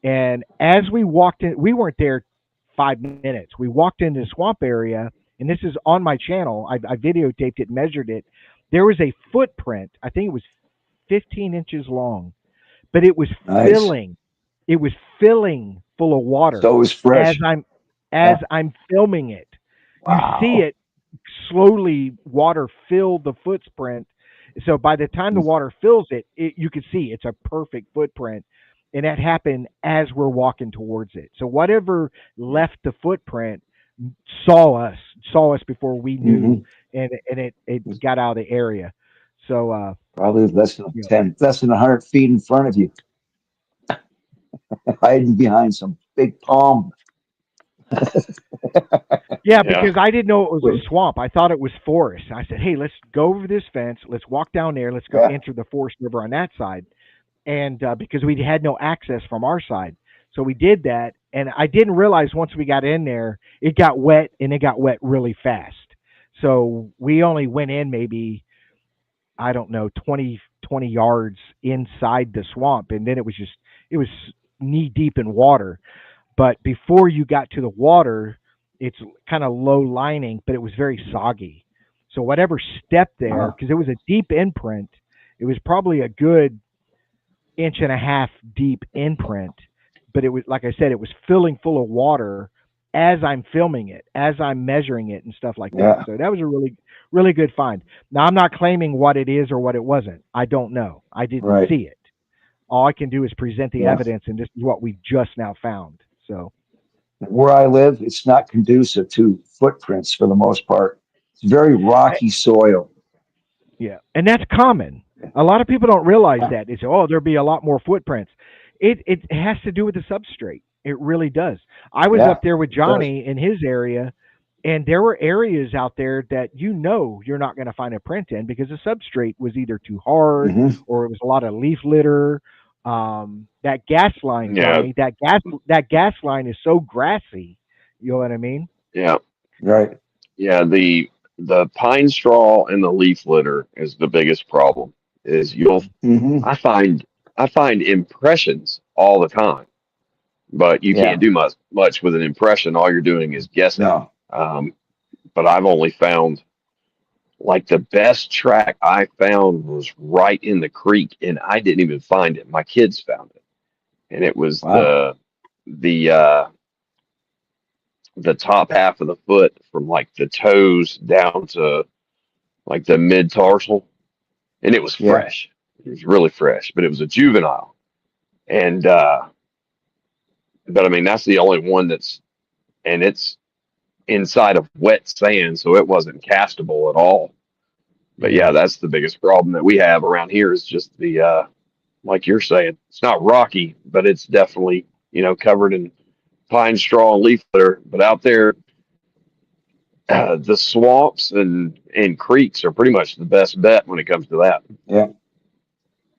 And as we walked in, we weren't there 5 minutes. We walked into the swamp area, and this is on my channel. I videotaped it, measured it. There was a footprint. I think it was 15 inches long, but it was nice. filling. It was filling full of water So it was as fresh. I'm Yeah. filming it. You see Wow. it slowly. Water filled the footprint. So by the time the water fills it, you can see it's a perfect footprint, and that happened as we're walking towards it. So whatever left the footprint saw us before we knew, Hmm. and it got out of the area. So Probably less than you know, 10, less than 100 feet in front of you, hiding behind some big palm. yeah, Yeah. because I didn't know it was Well, a swamp. I thought it was forest. I said, "Hey, let's go over this fence. Let's walk down there. Let's go yeah. enter the forest river on that side." And because we had no access from our side, so we did that. And I didn't realize once we got in there, it got wet, and it got wet really fast. So we only went in maybe, I don't know, 20 yards inside the swamp, and then it was knee deep in water. But before you got to the water, it's kind of low lining, but it was very soggy. So whatever step there, Uh, because it was a deep imprint, it was probably a good inch and a half deep imprint, but it was, like I said, it was filling full of water as I'm filming it, as I'm measuring it and stuff like that. yeah. So that was a really good find. Now I'm not claiming what it is or what it wasn't. I don't know. I didn't Right. see it. All I can do is present the Yeah. evidence, and this is what we just now found. So Where I live, it's not conducive to footprints for the most part. It's very rocky soil. yeah, and that's common. A lot of people don't realize Yeah. that. They say, "Oh, there'll be a lot more footprints." It has to do with the substrate. It really does. I was Yeah. up there with It does. Johnny in his area, and there were areas out there that you're not going to find a print in because the substrate was either too hard Hmm. or it was a lot of leaf litter. That gas line, Yeah. Johnny, that gas line is so grassy. You know what I mean? Yeah. Right. Yeah. The pine straw and the leaf litter is the biggest problem. Is you'll Hmm. I find I find impressions all the time, but you can't Yeah. do much with an impression. All you're doing is guessing. No. Um, but I've only found like the best track I found was right in the creek, and I didn't even find it. My kids found it, and it was Wow. the uh, the top half of the foot from like the toes down to like the mid tarsal, and it was Yeah. fresh. It was really fresh, but it was a juvenile, and but I mean that's the only one and it's inside of wet sand, so it wasn't castable at all. But Yeah. yeah, that's the biggest problem that we have around here is just the like you're saying, it's not rocky, but it's definitely, covered in pine straw and leaf litter. But out there, the swamps and creeks are pretty much the best bet when it comes to that. Yeah.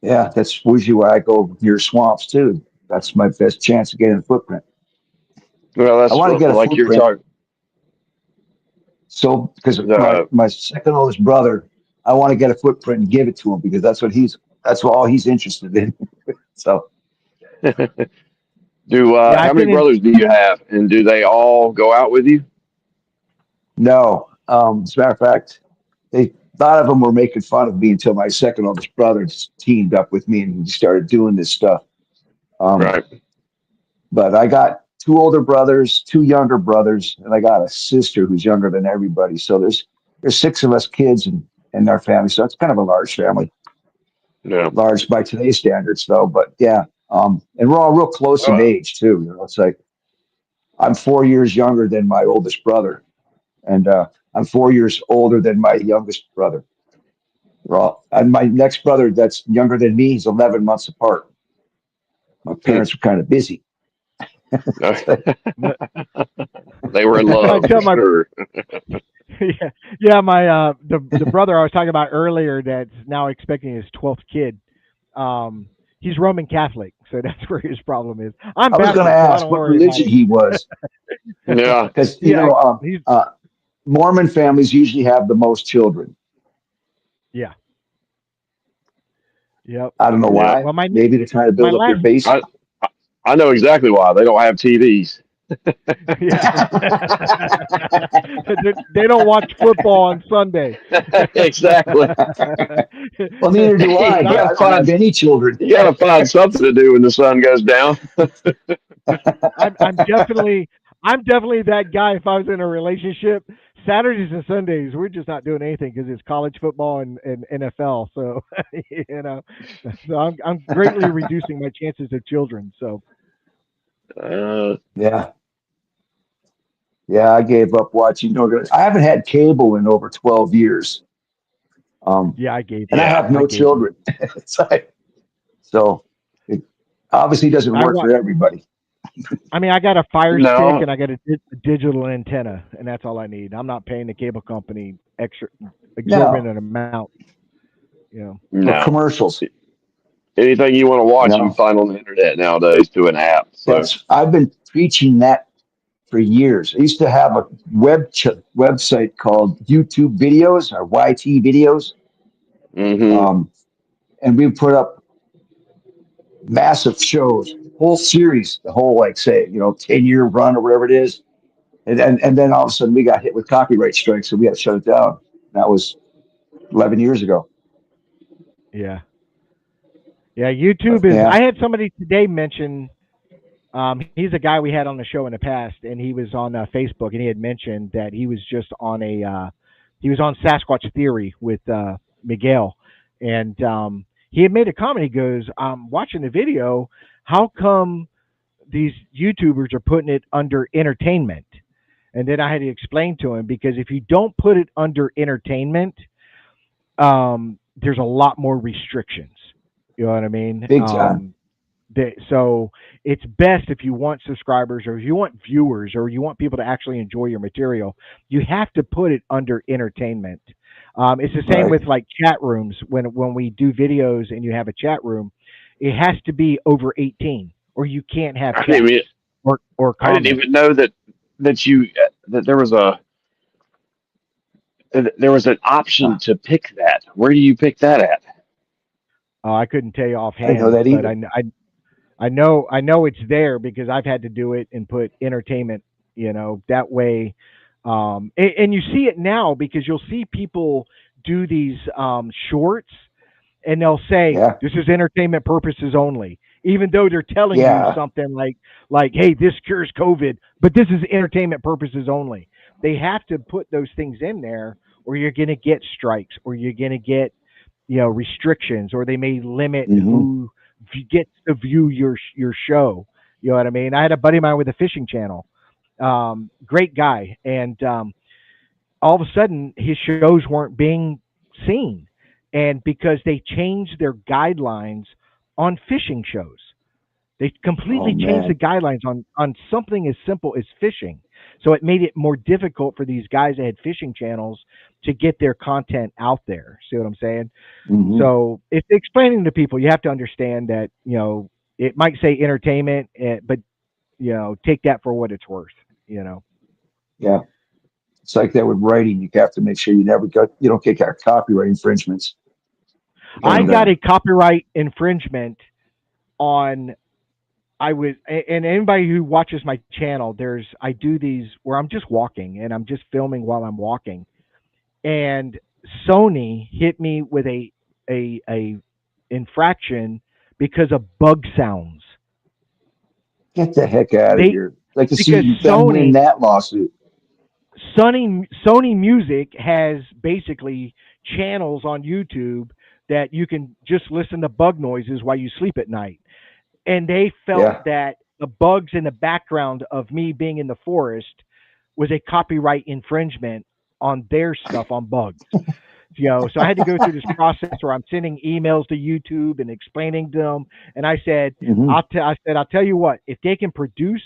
Yeah. That's usually why I go near swamps too. That's my best chance of getting a footprint. Well, I that's want to get a like you're footprint. talking. So, because The my second oldest brother, I want to get a footprint and give it to him because that's what all he's interested in. So, do Yeah, how I've many been in. brothers do you have, and do they all go out with you? no. As a matter of fact, they a lot of them were making fun of me until my second oldest brother just teamed up with me and we started doing this stuff. Um, Right. but I got two older brothers, two younger brothers, and I got a sister who's younger than everybody. So there's six of us kids in our family. So it's kind of a large family, Yeah. large by today's standards, though. But yeah, and we're all real close in Oh, age too. It's like I'm 4 years younger than my oldest brother, and I'm 4 years older than my youngest brother. Well, and my next brother that's younger than me, he's 11 months apart. My parents were kind of busy. No, They were in I love for tell my sure. yeah, my the brother I was talking about earlier that's now expecting his 12th kid. He's Roman Catholic, so that's where his problem is. I'm I was going to Baptist, so I ask don't what worry about religion it. he was, Yeah. because Yeah, he's Mormon families usually have the most children. yeah, yep. I don't know Yeah. why. Well, Maybe they're trying to my build up their last base. I I know exactly why. They don't have TVs. yeah. They don't watch football on Sunday. Exactly. Well, neither do You I, but gotta I don't have find any children. you gotta find something to do when the sun goes down. I'm definitely that guy. If I was in a relationship, Saturdays and Sundays we're just not doing anything because it's college football and NFL. So you know, so I'm greatly reducing my chances of children. So Uh, Yeah, yeah, I gave up watching. I haven't had cable in over 12 years, yeah, I gave and I up. yeah. have I no gave up. children. So it obviously doesn't I work wa- for everybody. I mean, I got a Fire Stick No. and I got a digital antenna, and that's all I need. I'm not paying the cable company extra No, exorbitant amount. You know. for No. commercials, Anything you want to you watch, you can know, find on the internet nowadays through an app. So. I've been preaching that for years. I used to have a website called YouTube Videos or YT Videos, Hmm. um, and we put up massive shows, whole series, the whole like say 10-year run or whatever it is, and then all of a sudden we got hit with copyright strikes, so we had to shut it down. That was 11 years ago. Yeah. Yeah. But YouTube is. yeah, I had somebody today mention. He's a guy we had on the show in the past, and he was on Facebook, and he had mentioned that he was just on he was on Sasquatch Theory with Miguel, and he had made a comment. He goes, watching the video. How come these YouTubers are putting it under entertainment? And then I had to explain to him because if you don't put it under entertainment, there's a lot more restrictions. You know what I mean? big time. So it's best if you want subscribers or if you want viewers or you want people to actually enjoy your material, you have to put it under entertainment. It's the same Right. with like chat rooms. When we do videos and you have a chat room, it has to be over 18 or you can't have I didn't chats even or I didn't comments. even know that there was an option Huh. to pick that. Where do you pick that at? I couldn't tell you I didn't know offhand, that but either. I know it's there because I've had to do it and put entertainment, that way. And you see it now because you'll see people do these shorts and they'll say Yeah, this is entertainment purposes only, even though they're telling you yeah. something like hey, this cures COVID, but this is entertainment purposes only. They have to put those things in there, or you're going to get strikes, or you're going to get restrictions, or they may limit Hmm. who gets to view your show. You know what I mean? I had a buddy of mine with a fishing channel, great guy, and all of a sudden his shows weren't being seen, and because they changed their guidelines on fishing shows, they Oh completely changed the man. guidelines on something as simple as fishing. So it made it more difficult for these guys that had fishing channels to get their content out there. See what I'm saying? Hmm. So it's explaining to people. You have to understand that it might say entertainment, but take that for what it's worth. You know. Yeah, it's like that with writing. You have to make sure you don't get copyright infringements. I And got a copyright infringement on. And anybody who watches my channel, I do these where I'm just walking and I'm just filming while I'm walking, and Sony hit me with a infraction because of bug sounds. get the heck out of They here. Like to because see them win that lawsuit. Sony Music has basically channels on YouTube that you can just listen to bug noises while you sleep at night. And they felt Yeah. that the bugs in the background of me being in the forest was a copyright infringement on their stuff on bugs. So I had to go through this process where I'm sending emails to YouTube and explaining to them. And I said, Hmm. I'll tell you what, if they can produce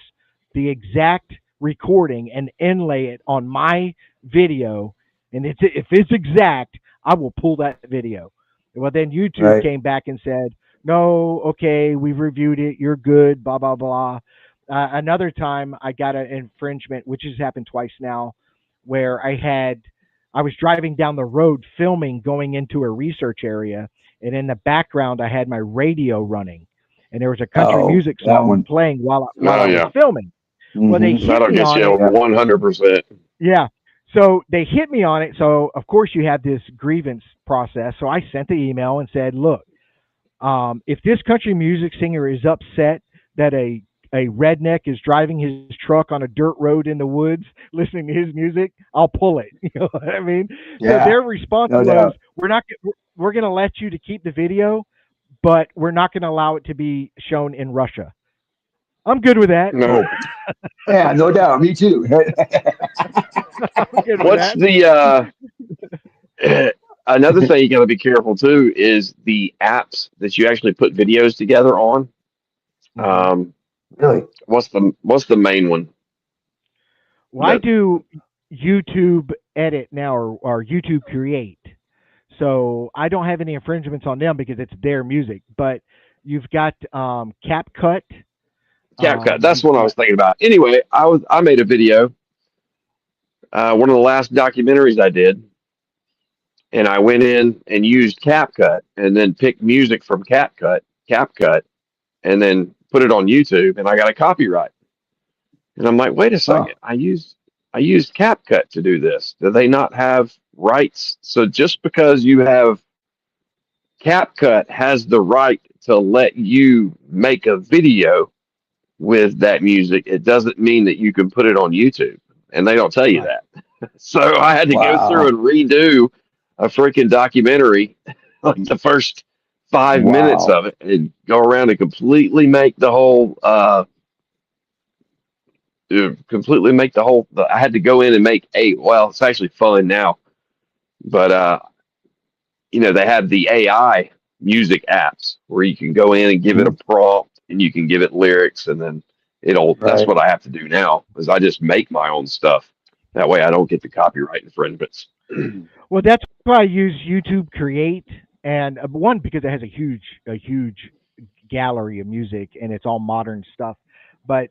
the exact recording and inlay it on my video, and if it's exact, I will pull that video. Well, then YouTube Right. came back and said, no, okay, we've reviewed it, you're good, blah blah blah. Another time, I got an infringement, which has happened twice now, where I was driving down the road filming going into a research area, and in the background I had my radio running, and there was a country Oh, music that song one. playing while Oh I was yeah, filming. Well, they Hmm. hit that'll me get on you it. Yeah. 100%. Yeah. So they hit me on it. So of course you have this grievance process. So I sent the email and said, look, if this country music singer is upset that a redneck is driving his truck on a dirt road in the woods listening to his music, I'll pull it. You know what I mean? So Yeah. their response No was, doubt. we're going to let you to keep the video, but we're not going to allow it to be shown in Russia. I'm good with that. No. Oh, yeah. No doubt. Me too. I'm good with What's that. the another thing you got to be careful too is the apps that you actually put videos together on. Hmm. Um, Really? what's the main one? Well, I That do YouTube Edit now, or YouTube Create. So I don't have any infringements on them because it's their music. But you've got CapCut. CapCut. That's You've what I got was thinking about. Anyway, I made a video, one of the last documentaries I did, and I went in and used CapCut and then picked music from CapCut, and then put it on YouTube, and I got a copyright. And I'm like, wait a Huh. second, I used CapCut to do this. Do they not have rights? So just because you have CapCut has the right to let you make a video with that music, it doesn't mean that you can put it on YouTube. And they don't tell you right. that. So I had to go through Wow. and redo a freaking documentary, like the first 5 minutes Wow. of it, and go around and completely make the whole. I had to go in and make eight. Well, it's actually fun now, but they have the AI music apps where you can go in and give it a Mhm. prompt and you can give it lyrics, and then it'll. That's Right. what I have to do now is I just make my own stuff. That way I don't get the copyright infringements. Well, that's why I use YouTube Create, and one because it has a huge gallery of music and it's all modern stuff. But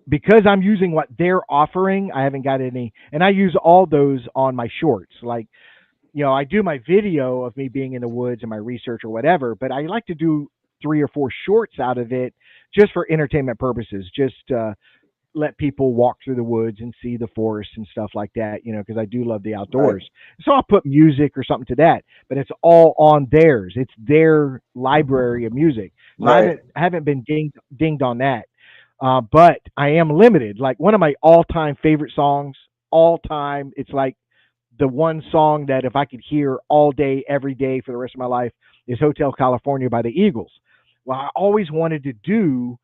because I'm using what they're offering, I haven't got any, and I use all those on my shorts. Like, I do my video of me being in the woods and my research or whatever, but I like to do 3 or 4 shorts out of it just for entertainment purposes, just let people walk through the woods and see the forest and stuff like that, because I do love the Right. outdoors. So I'll put music or something to that, but it's all on theirs. It's their library of music. So I Right. haven't been dinged on that. But I am limited. Like one of my all-time favorite songs, all time, it's like the one song that if I could hear all day, every day for the rest of my life is Hotel California by the Eagles. Well, I always wanted to do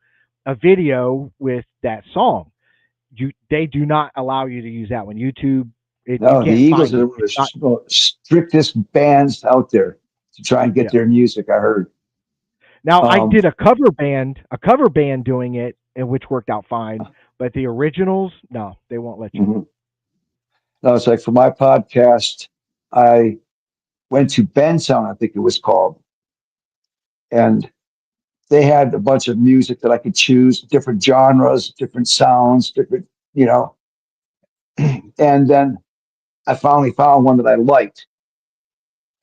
a video with that song. They do not allow you to use that one. YouTube, you No, the can't Eagles find are it. one of It's not. the strictest bands out there to try and get Yeah. their music. I heard. Now I Um, did a cover band doing it, and which worked out fine. But the originals, no, they won't let you. mhm. No, it's like for my podcast, I went to Bensound, I think it was called, and they had a bunch of music that I could choose, different genres, different sounds, different, you know. And then I finally found one that I liked,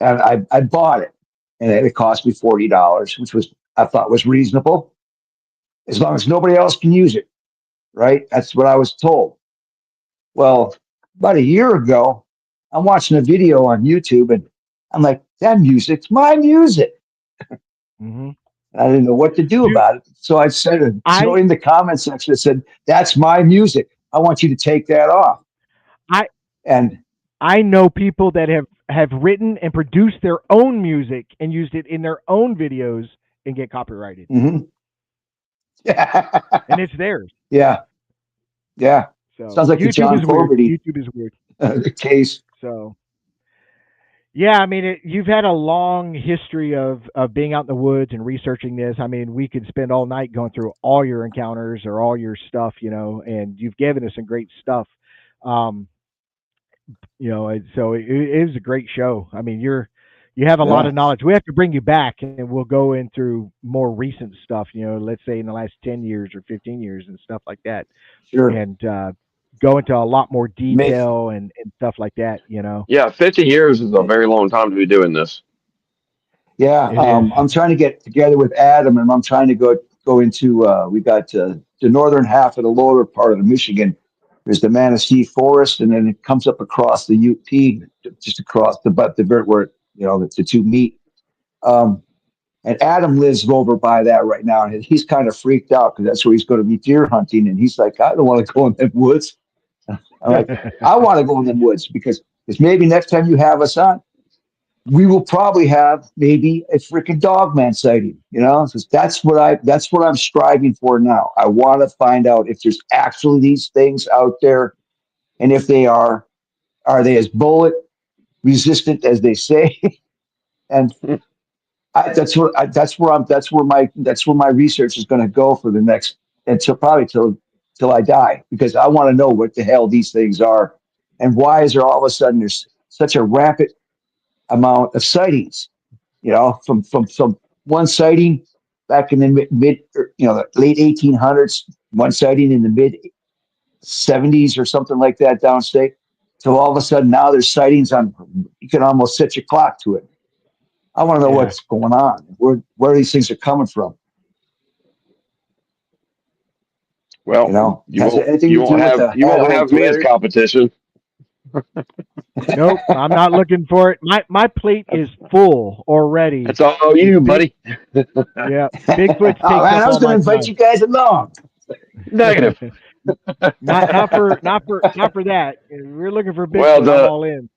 and I bought it, and it cost me $40, which was I thought was reasonable, as long as nobody else can use it. Right? That's what I was told. Well, about a year ago, I'm watching a video on YouTube, and I'm like, that music's my music. Hmm. I didn't know what to do Do about it. So I said, so I in the comment section, I said, that's my music. I want you to take that off. I And I know people that have written and produced their own music and used it in their own videos and get copyrighted, mhm. and it's theirs. Yeah, yeah. So Sounds like the YouTube John is weird. Fogerty YouTube is weird. case. So Yeah, I mean, you've had a long history of being out in the woods and researching this. I mean, we could spend all night going through all your encounters or all your stuff, and you've given us some great stuff. Um, so it is a great show. I mean, you have a lot Yeah, of knowledge. We have to bring you back, and we'll go in through more recent stuff. Let's say in the last 10 years or 15 years and stuff like that, sure. and go into a lot more Make detail and stuff like that. Yeah, 50 years is a very long time to be doing this. Yeah, It is. I'm trying to get together with Adam, and I'm trying to go into. We got the northern half of the lower part of the Michigan. There's the Manistee Forest, and then it comes up across the UP, just across the vert where the two meet. Um, and Adam lives over by that right now, and he's kind of freaked out because that's where he's going to be deer hunting, and he's like, I don't want to go in them woods. I'm like, I want to go in them woods because maybe next time you have us on, we will probably have maybe a freaking dogman sighting, so that's what I'm striving for now. I want to find out if there's actually these things out there, and if they are they as bullet resistant as they say? And that's where my research is going to go for the next until probably till I die, because I want to know what the hell these things are, and why is there all of a sudden there's such a rapid amount of sightings, from one sighting back in the the late 1800s, one sighting in the mid 70s or something like that downstate, till all of a sudden now there's sightings on, you can almost set your clock to it. I want to know Yeah. what's going on, where these things are coming from. Well, you Has it won't anything you to do won't with have the you won't have Uncle me as Larry? competition. Nope, I'm not looking for it. My plate is full already. That's all you, Big, buddy. yeah, Bigfoot's Oh takes man, up I was all going to my invite time. you guys along. Negative. Not for that. If we're looking for Well, Bigfoot, I'm all in.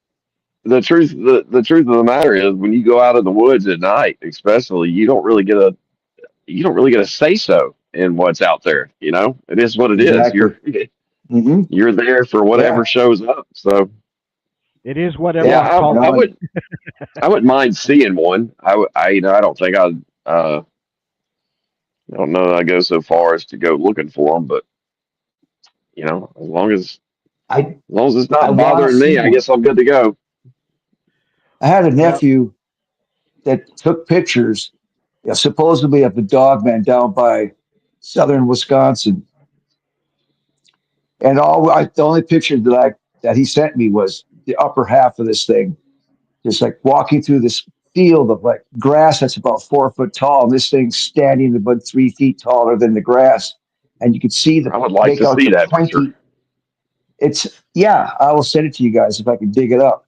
the truth of the matter is, when you go out in the woods at night, especially, you don't really get a say so in what's out there. It is what it is. Exactly. Hmm. You're there for whatever Yeah, shows up. So It is whatever yeah, is yeah. called I out. would I wouldn't mind seeing one. I don't think I don't know that I go so far as to go looking for them, but I as long as it's I not want to bothering see me, I one. guess I'm good to go. I had a Yep. nephew that took pictures, supposedly of the dog man down by southern Wisconsin, and the only picture that he sent me was the upper half of this thing, just like walking through this field of like grass that's about 4 foot tall, and this thing's standing about 3 feet taller than the grass, and you could see I would like make to out see the that picture. pointy. It's Yeah, I will send it to you guys if I can dig it up.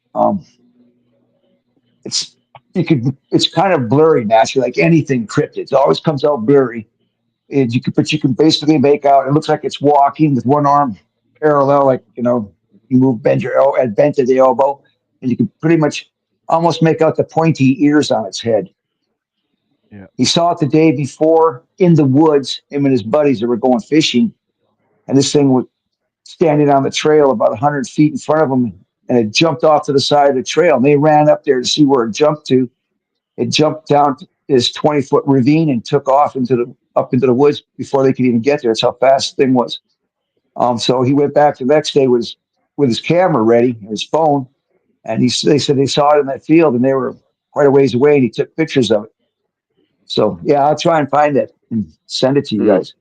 It's it's kind of blurry naturally, like anything cryptid. It always comes out blurry. But you can basically make out. It looks like it's walking with one arm parallel, like you bend your elbow, bent at the elbow, and you can pretty much almost make out the pointy ears on its head. Yeah. He saw it the day before in the woods. Him and his buddies that were going fishing, and this thing was standing on the trail about 100 feet in front of them, and it jumped off to the side of the trail. And they ran up there to see where it jumped to. It jumped down this 20-foot ravine and took off up into the woods before they could even get there. That's how fast the thing was. So he went back the next day with his camera ready, his phone, and they said they saw it in that field, and they were quite a ways away, and he took pictures of it. So yeah, I'll try and find it and send it to you Hmm. guys.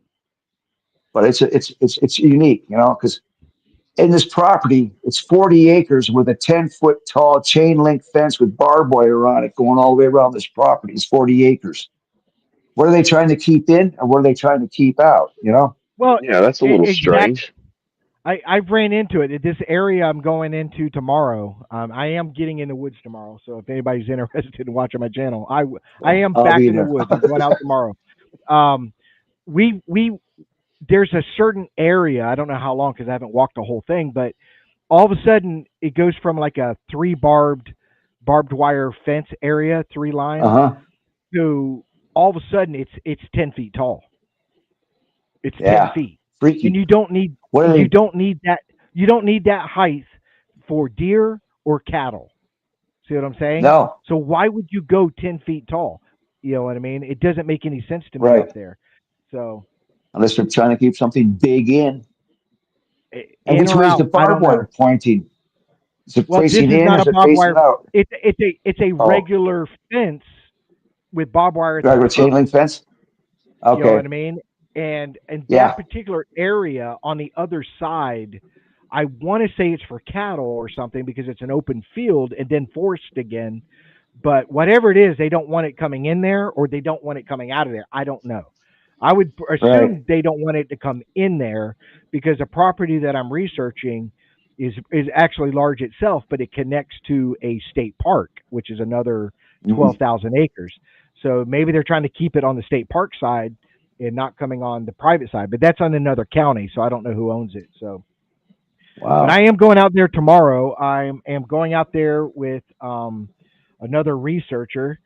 But it's unique, because in this property, it's 40 acres with a 10-foot tall chain link fence with barbed wire on it going all the way around this property. It's 40 acres. What are they trying to keep in, or what are they trying to keep out? Well, Yeah, that's a little exactly. strange. I've ran into it. This area I'm going into tomorrow. I am getting in the woods tomorrow. So if anybody's interested in watching my channel, I Well, am I'll back be in the there. woods. I'm going out tomorrow. Um, we there's a certain area. I don't know how long because I haven't walked the whole thing, but all of a sudden it goes from like a barbed wire fence area, three Uh lines, huh. to all of a sudden it's 10 feet tall. It's ten Yeah. feet, and Freaky. What are they? you don't need that height for deer or cattle. See what I'm saying? No, So why would you go 10 feet tall? You know what I mean? It doesn't make any sense to me right. up there. So Unless they're trying to keep something big in. And in which or way is the out, I don't barbed know. wire pointing? Is it Well, this facing is in or not is a it barbed facing wire. out? It's a Oh, regular fence with barbed wire at the right, with chain top. link fence? You know what Okay. I mean? And that Yeah. particular area on the other side, I want to say it's for cattle or something because it's an open field and then forest again. But whatever it is, they don't want it coming in there or they don't want it coming out of there. I don't know. I would Right. assume they don't want it to come in there because the property that I'm researching is actually large itself, but it connects to a state park, which is another Mhm. 12,000 acres. So maybe they're trying to keep it on the state park side and not coming on the private side, but that's on another county, so I don't know who owns it. So, but I Wow. am going out there tomorrow. I am going out there with another researcher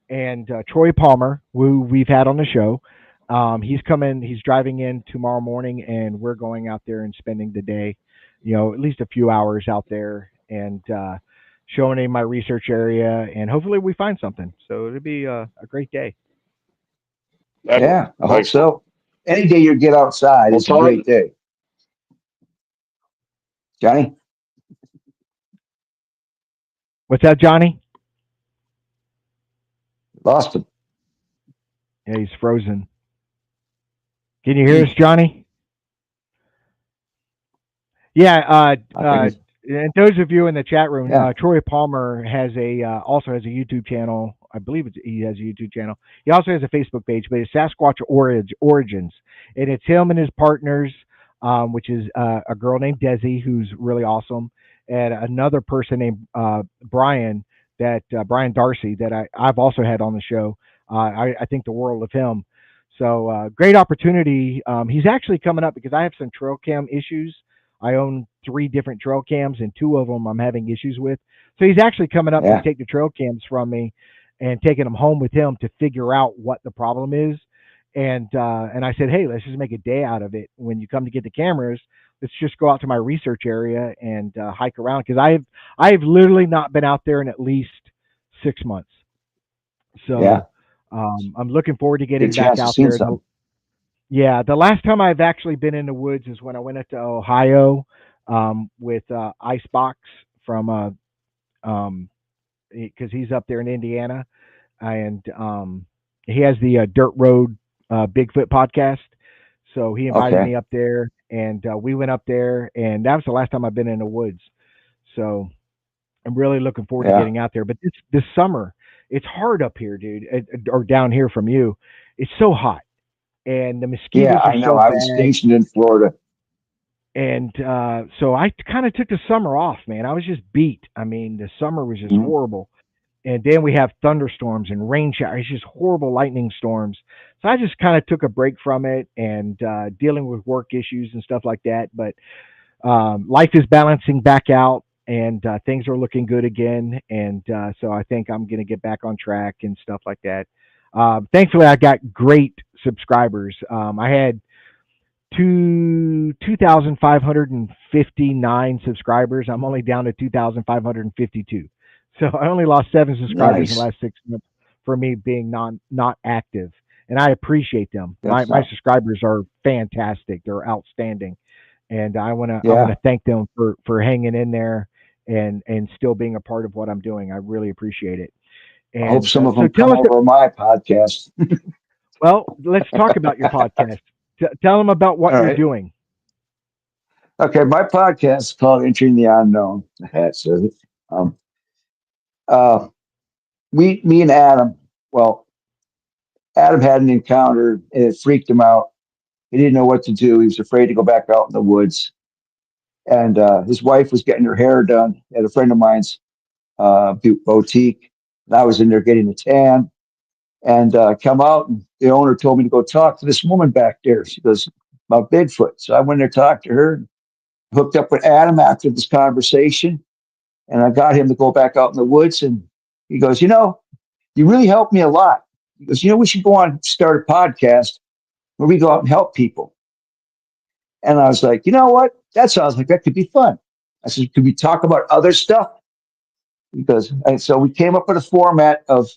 and Troy Palmer, who we've had on the show. He's coming. He's driving in tomorrow morning, and we're going out there and spending the day. You know, at least a few hours out there and showing him my research area, and hopefully we find something. So it'll be a great day. Yeah, I hope Excellent. so. Any day you get outside Well, is a Todd, great day. Johnny, What's that, Johnny? lost him. Yeah, he's frozen. Can you hear us, Hmm. Johnny? Yeah, I think it's, and those of you in the chat room, yeah. Troy Palmer has a also has a YouTube channel. I believe he has a YouTube channel. He also has a Facebook page, but it's Sasquatch Origins, and it's him and his partners, which is a girl named Desi, who's really awesome, and another person named Brian, that Brian Darcy, that I've also had on the show. I think the world of him. So great opportunity. He's actually coming up because I have some trail cam issues. I own three different trail cams, and two of them I'm having issues with. So he's actually coming up to Yeah. take the trail cams from me and taking them home with him to figure out what the problem is. And I said, hey, let's just make a day out of it. When you come to get the cameras, let's just go out to my research area and hike around because I've literally not been out there in at least 6 months. Yeah. So I'm looking forward to Good getting back chance of out seeing there. something. Yeah, the last time I've actually been in the woods is when I went up to Ohio with Icebox from because he's up there in Indiana, and he has the Dirt Road Bigfoot podcast. So he invited Okay. me up there, and we went up there, and that was the last time I've been in the woods. So I'm really looking forward to Yeah. getting out there. But this summer, it's hard up here, dude, or down here from you. It's so hot, and the Yeah, mosquitoes are I know. so I was bad. stationed in Florida. And so I kind of took the summer off, man. I was just beat. I mean, the summer was just Mhm. horrible. And then we have thunderstorms and rain showers, it's just horrible lightning storms. So I just kind of took a break from it and dealing with work issues and stuff like that. But life is balancing back out and things are looking good again. And so I think I'm going to get back on track and stuff like that. Thankfully, I got great subscribers. I had 2,559 subscribers. I'm only down to 2,552. So I only lost 7 subscribers in the Nice. last 6 months for me being not active, and I appreciate them. My That's my subscribers are fantastic. They're outstanding, and I yeah. wanna thank them for hanging in there and still being a part of what I'm doing. I really appreciate it. I hope And some of so them tell come us. over my podcast. Well, let's talk about your podcast. Tell them about what All you're right. doing. Okay. My podcast is called Entering the Unknown. That says it. Um, uh, me and Adam, well, Adam had an encounter and it freaked him out. He didn't know what to do. He was afraid to go back out in the woods. And his wife was getting her hair done at a friend of mine's boutique. And I was in there getting a tan and come out. And the owner told me to go talk to this woman back there. She goes, about Bigfoot. So I went there, talked to her, hooked up with Adam after this conversation. And I got him to go back out in the woods. And he goes, you really helped me a lot. He goes, we should go on and start a podcast where we go out and help people. And I was like, you know what? That sounds like that could be fun. I said, could we talk about other stuff? And so we came up with a format of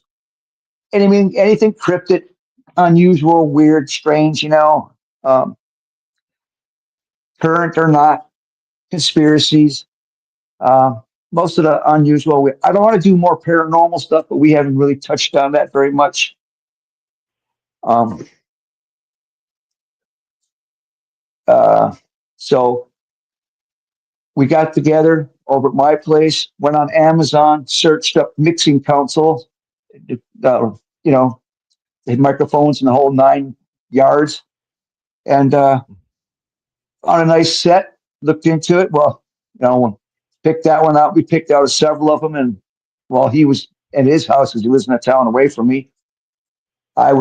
anything cryptid, unusual, weird, strange, um, current or not, conspiracies. Um, Most of the unusual. I don't want to do more paranormal stuff, but we haven't really touched on that very much. Um, uh, so we got together over at my place, went on Amazon, searched up mixing console, you know, they had microphones in the whole 9 yards, and on a nice set. Looked into it. Well, picked that one out. We picked out several of them, and while he was at his house, because he lives in a town away from me, I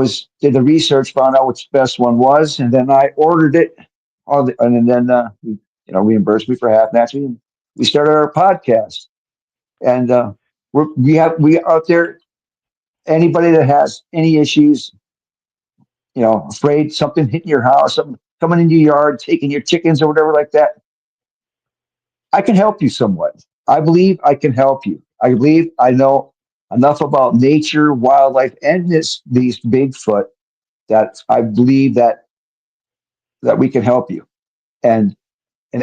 did the research, found out which the best one was, and then I ordered it. And then reimbursed me for half naturally. And we started our podcast, and we out there. Anybody that has any issues, afraid something hitting your house, something coming into your yard, taking your chickens or whatever like that, I can help you somewhat. I believe I can help you. I believe I know enough about nature, wildlife, and these Bigfoot that I believe that we can help you. And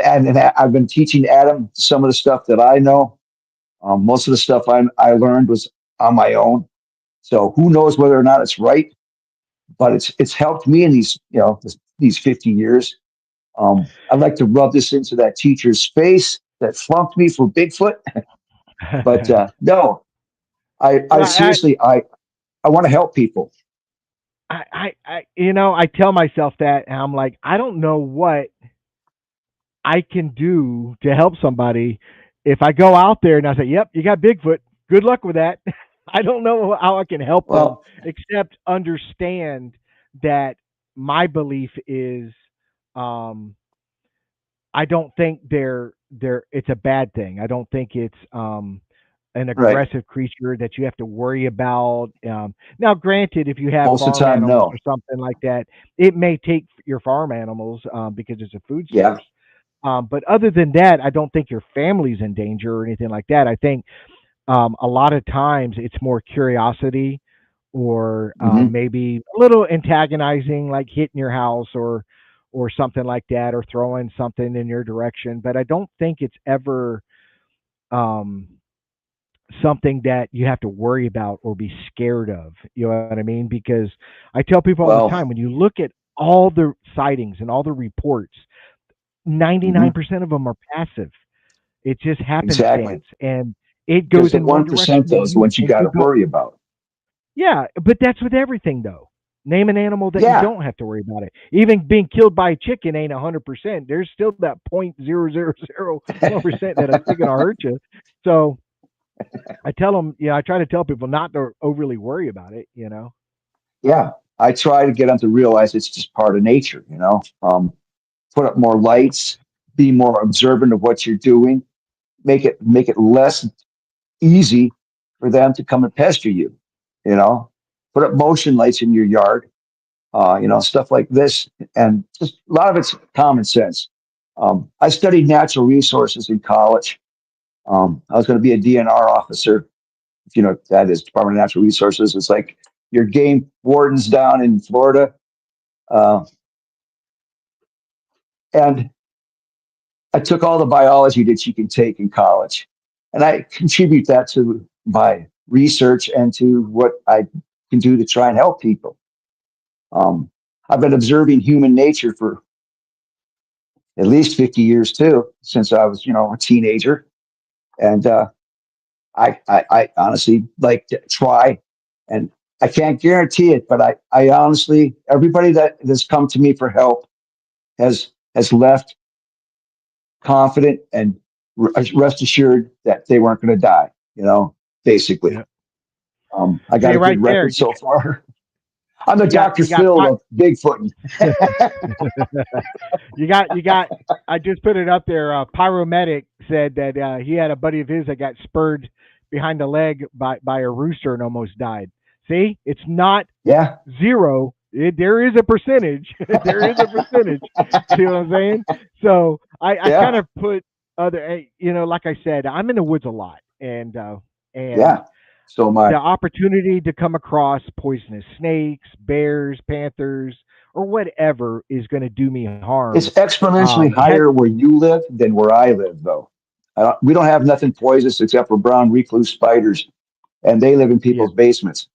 I've been teaching Adam some of the stuff that I know. Most of the stuff I learned was on my own. So who knows whether or not it's right, but it's helped me in these 50 years. I'd like to rub this into that teacher's face that flunked me for Bigfoot, but no, I Well, seriously, I want to help people. I tell myself that, and I'm like, I don't know what I can do to help somebody if I go out there and I say, "Yep, you got Bigfoot. Good luck with that." I don't know how I can help them Well, except understand that my belief is, um, I don't think it's a bad thing. I don't think it's an right. aggressive creature that you have to worry about. Now, granted, if you have Most of the farm time, animals or no. something like that, it may take your farm animals because it's a food Yeah. source. But other than that, I don't think your family's in danger or anything like that. I think a lot of times it's more curiosity or Hmm. maybe a little antagonizing, like hitting your house or something like that, or throwing something in your direction. But I don't think it's ever um, something that you have to worry about or be scared of. You know what I mean? Because I tell people all the Well, time, when you look at all the sightings and all the reports, mhm, 99% of them are passive. It's just exactly. happenstance, and it Because goes the in one 1% direction and those you ones you and got you to go. worry about. Yeah, but that's with everything though. Name an animal that you Yeah. don't have to worry about it. Even being killed by a chicken ain't 100%. There's still that 0.0001% that a chicken will hurt you. So I tell them, I try to tell people not to overly worry about it. Yeah. I try to get them to realize it's just part of nature. Put up more lights, be more observant of what you're doing, make it less easy for them to come and pester you. You know, put up motion lights in your yard. Stuff like this, and just a lot of it's common sense. I studied natural resources in college. I was going to be a DNR officer. If you know what that is, Department of Natural Resources. It's like your game wardens down in Florida, uh, and I took all the biology that you can take in college, and I contribute that to my research and to what I can do to try and help people. Um, I've been observing human nature for at least 50 years too, since I was, a teenager. And I honestly like to try, and I can't guarantee it, but I honestly, everybody that has come to me for help has left confident and rest assured that they weren't going to die, basically. Yeah. I got Hey, a good right there, record so far. I'm the you got Dr. you got Phil of Bigfoot. you got. I just put it up there. Pyromedic said that he had a buddy of his that got spurred behind the leg by a rooster and almost died. See, it's not Yeah. zero. There is a percentage. There is a percentage. See what I'm saying? So I kind Yeah. of put like I said, I'm in the woods a lot, and And Yeah. So am the I. opportunity to come across poisonous snakes, bears, panthers, or whatever is going to do me harm. It's exponentially It has, higher where you live than where I live, though. We don't have nothing poisonous except for brown recluse spiders, and they live in yeah, people's basements.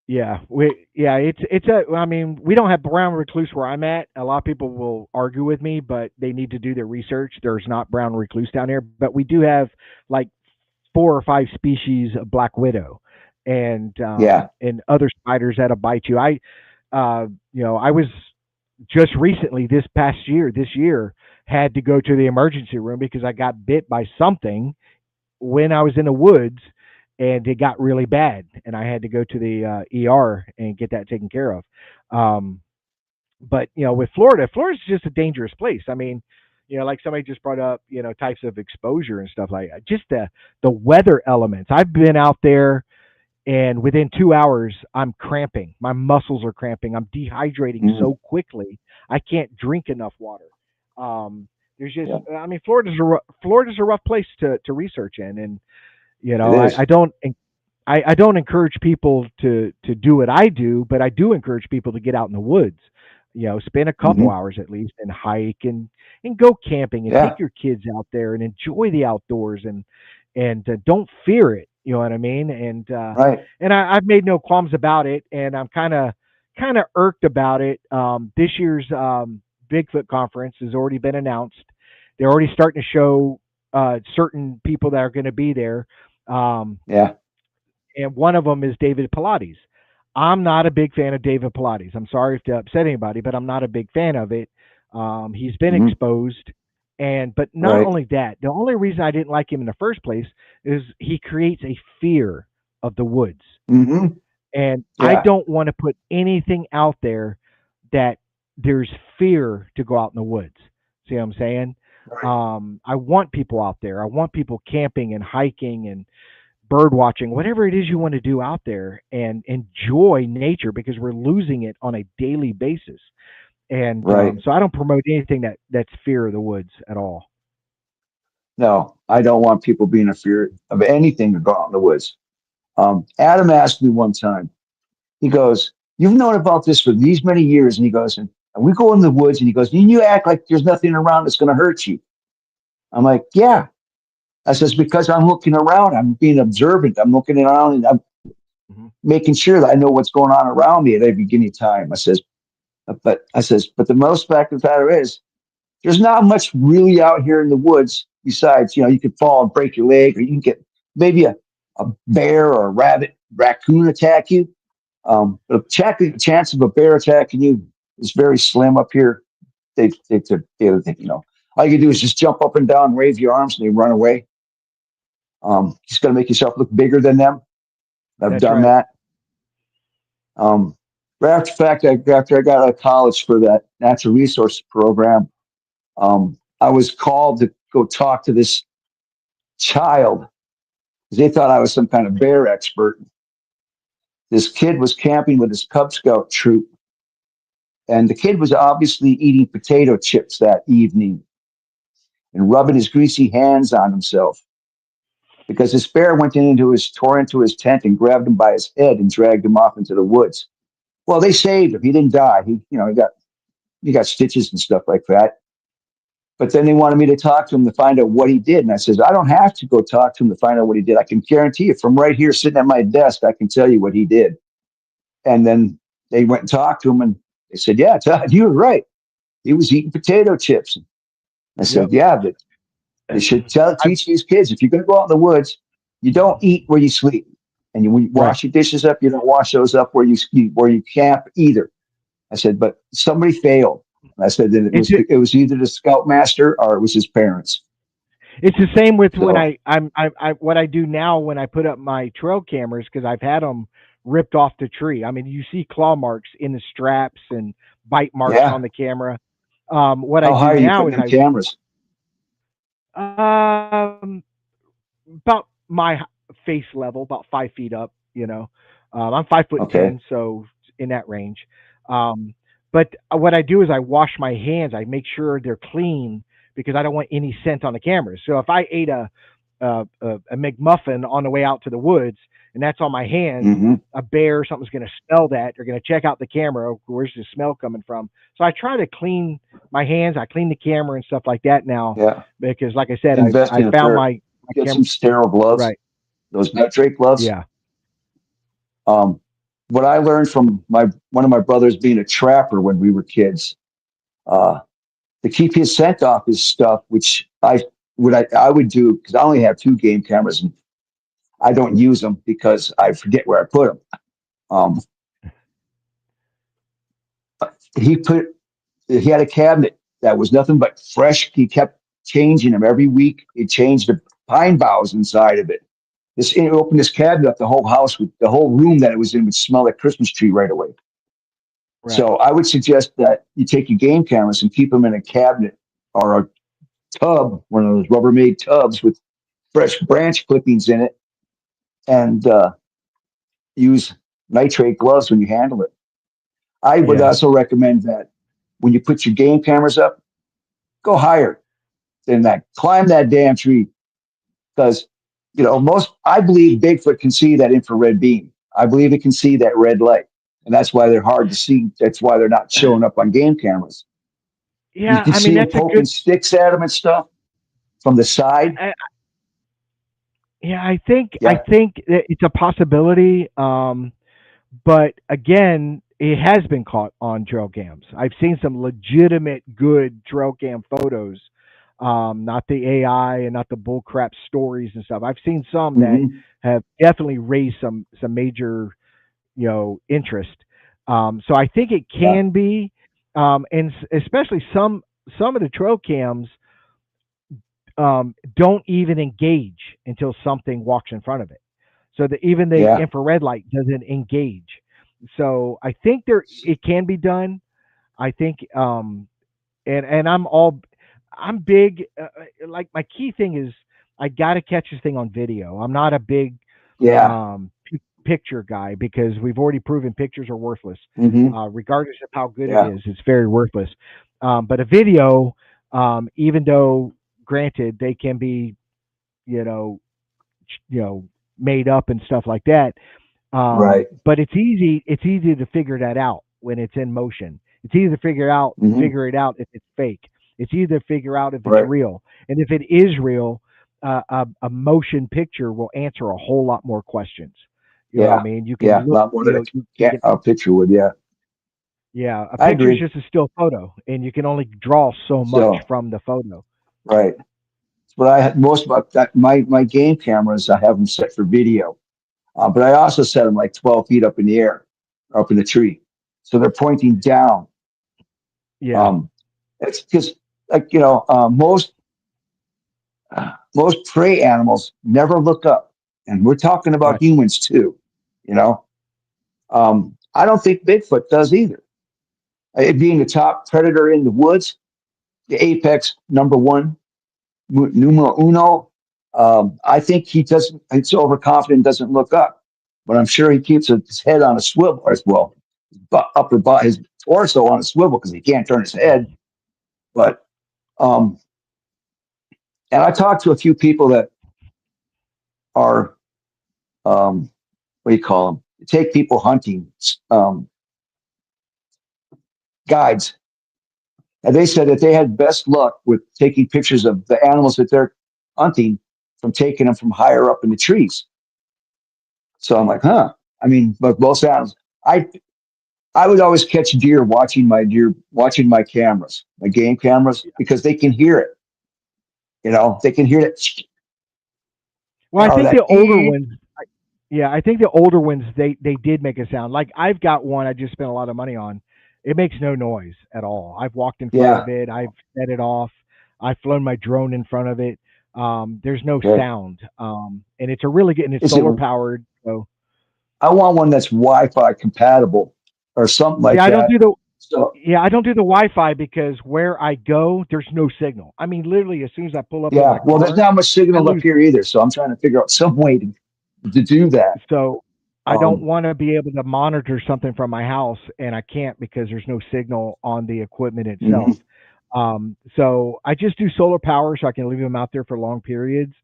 it's a. I mean, we don't have brown recluse where I'm at. A lot of people will argue with me, but they need to do their research. There's not brown recluse down here, but we do have like 4 or 5 species of black widow, Yeah. and other spiders that'll bite you. I was just recently this year had to go to the emergency room because I got bit by something when I was in the woods, and it got really bad, and I had to go to the ER and get that taken care of. Um, but with Florida's just a dangerous place. I mean, like somebody just brought up, types of exposure and stuff like that. Just the weather elements. I've been out there, and within 2 hours, I'm cramping. My muscles are cramping. I'm dehydrating Mhm. so quickly. I can't drink enough water. Um, there's just, Yeah. I mean, Florida's a rough place to research in, and It is. I don't encourage people to do what I do, but I do encourage people to get out in the woods. Spend a couple Hmm. hours at least and hike and go camping and take Yeah. your kids out there and enjoy the outdoors and don't fear it. You know what I mean? Right. And I've made no qualms about it, and I'm kind of irked about it. This year's Bigfoot conference has already been announced. They're already starting to show certain people that are going to be there. Um, Yeah. and one of them is David Pilates. I'm not a big fan of David Pilates. I'm sorry if to upset anybody, but I'm not a big fan of it. He's been Hmm. exposed, but not Right. only that, the only reason I didn't like him in the first place is he creates a fear of the woods, Hmm. and I Yeah. don't want to put anything out there that there's fear to go out in the woods. See what I'm saying? Right. I want people out there. I want people camping and hiking and bird watching, whatever it is you want to do out there and enjoy nature because we're losing it on a daily basis. And Right. so I don't promote anything that's fear of the woods at all. No, I don't want people being afraid of anything to go out in the woods. Adam asked me one time, he goes, "You've known about this for these many years." And he goes, and we go in the woods, and he goes, "And you act like there's nothing around that's going to hurt you." I'm like, "Yeah." I says, "Because I'm looking around, I'm being observant, I'm looking around, and I'm Hmm. making sure that I know what's going on around me at every given time." But the most fact of the matter is, there's not much really out here in the woods besides, you could fall and break your leg, or you can get maybe a bear or a raccoon attack you. But the chance of a bear attacking you is very slim up here. They think, all you can do is just jump up and down, wave your arms, and they run away. Just got to make yourself look bigger than them. I've That's done right. that. Um, right after fact, after I got out of college for that natural resource program, I was called to go talk to this child because they thought I was some kind of bear expert. This kid was camping with his Cub Scout troop, and the kid was obviously eating potato chips that evening and rubbing his greasy hands on himself because this bear tore into his tent and grabbed him by his head and dragged him off into the woods. Well, they saved him. He didn't die. He got stitches and stuff like that. But then they wanted me to talk to him to find out what he did. And I says, I don't have to go talk to him to find out what he did. I can guarantee you from right here sitting at my desk, I can tell you what he did. And then they went and talked to him and they said, yeah, Todd, you were right. He was eating potato chips. I said, Yep. yeah, but they should I teach these kids, if you're going to go out in the woods, you don't eat where you sleep. And when you Right. wash your dishes up, you don't wash those up where you camp either. I said, but somebody failed. And I said that it It's was it was either the scoutmaster or it was his parents. It's the same with when So I what I do now when I put up my trail cameras because I've had them ripped off the tree. I mean, you see claw marks in the straps and bite marks yeah, on the camera. What I how high do are you now putting is them cameras? about my face level, about 5 feet up. I'm 5'10", Okay, so in that range. Um, but what I do is I wash my hands. I make sure they're clean because I don't want any scent on the cameras. So if I ate a McMuffin on the way out to the woods, and that's on my hand, Hmm. a bear, something's going to smell that. They're going to check out the camera. Oh, where's the smell coming from? So I try to clean my hands. I clean the camera and stuff like that now Yeah. because, like I said, Invest I in a found pair. my Get camera. some sterile gloves. Right. Those nut Drake gloves. Yeah. Um, what I learned from one of my brothers being a trapper when we were kids, uh, to keep his scent off his stuff, which I would do because I only have two game cameras and I don't use them because I forget where I put them. Um, he put he had a cabinet that was nothing but fresh. He kept changing them every week. He changed the pine boughs inside of it. This he opened this cabinet up, the whole house with the whole room that it was in would smell like Christmas tree right away. Right. So I would suggest that you take your game cameras and keep them in a cabinet or a tub, one of those Rubbermaid tubs with fresh branch clippings in it, and use nitrate gloves when you handle it. I would Yeah. also recommend that when you put your game cameras up, go higher than that. Climb that damn tree because I believe Bigfoot can see that infrared beam. I believe it can see that red light, and that's why they're hard to see. That's why they're not showing up on game cameras. You Yeah. can I mean, see them that's a poking good. sticks at them and stuff from the side. I, yeah. I Yeah, think that it's a possibility. But again, it has been caught on trail cams. I've seen some legitimate good trail cam photos, not the AI and not the bullcrap stories and stuff. I've seen some that hmm, have definitely raised some major interest. So I think it yeah, can be, and especially some of the trail cams don't even engage until something walks in front of it. So that even the yeah, infrared light doesn't engage. So I think it can be done. I think and I'm big like my key thing is I got to catch this thing on video. I'm not a big yeah, picture guy because we've already proven pictures are worthless. hmm, Regardless of how good it yeah, is, it's very worthless. But a video, even though granted they can be you know you know made up and stuff like that. right, But it's easy to figure that out when it's in motion. It's easy to hmm, figure it out if it's fake. It's easy to figure out if it's right, real. And if it is real, a motion picture will answer a whole lot more questions. You know what I yeah, mean? You can yeah. A look, lot more than you can, a picture would. Yeah, yeah, a I picture is agree. just a still photo and you can only draw so much So, from the photo. right. But I had most about that. My game cameras, I have them set for video, but I also set them like 12 feet up in the air, up in the tree, so they're pointing down. Yeah, Um, it's because like most prey animals never look up, and we're talking about right. humans too. You know, I don't think Bigfoot does either. It being the top predator in the woods, the apex number one, numero uno. I think he doesn't. He's overconfident, doesn't look up, but I'm sure he keeps his head on a swivel as well, upper body, his torso on a swivel because he can't turn his head. But um, and I talked to a few people that are what do you call them? Take people hunting um, guides, and they said that they had best luck with taking pictures of the animals that they're hunting from taking them from higher up in the trees. So I'm like, huh. I mean, but both animals. I would always catch deer, watching my cameras, my game cameras, because they can hear it. They can hear it Well, I or think that the older ee. ones, yeah, I think the older ones they did make a sound. Like I've got one I just spent a lot of money on. It makes no noise at all. I've walked in front Yeah. of it. I've set it off. I've flown my drone in front of it. There's no Okay. sound, and it's a really good and it's Is it? solar powered. So I want one that's Wi-Fi compatible or something see, like that. So I don't do the Wi-Fi because where I go, there's no signal. I mean, literally, as soon as I pull up to yeah. my Well, there's car, not much I signal up lose. here either. So I'm trying to figure out some way to do that. So I don't Um, want to be able to monitor something from my house, and I can't because there's no signal on the equipment itself. mhm. So I just do solar power, so I can leave them out there for long periods.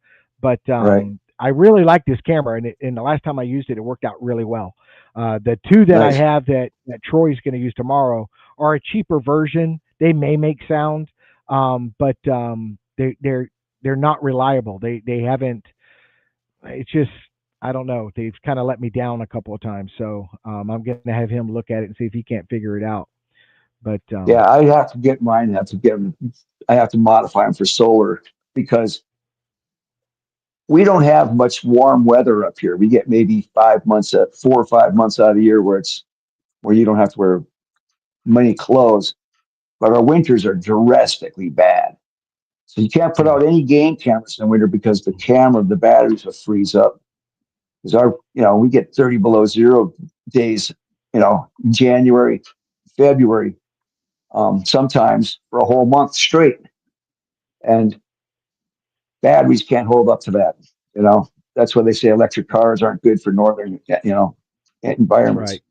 But Right. I really like this camera, and the last time I used it, it worked out really well. The two that I Nice. have that Troy's going to use tomorrow are a cheaper version. They may make sound, but they're not reliable. They haven't. It's just I don't know. They've kind of let me down a couple of times. So I'm going to have him look at it and see if he can't figure it out. But Yeah, I have to get mine. I have to get them. I have to modify them for solar because we don't have much warm weather up here. We get maybe 5 months, 4 or 5 months out of the year where you don't have to wear many clothes. But our winters are drastically bad. So you can't put yeah, out any game cameras in winter because the batteries will freeze up. Because we get 30 below zero days, January, February, sometimes for a whole month straight. And batteries can't hold up to that. You know, that's why they say electric cars aren't good for northern, environments. right,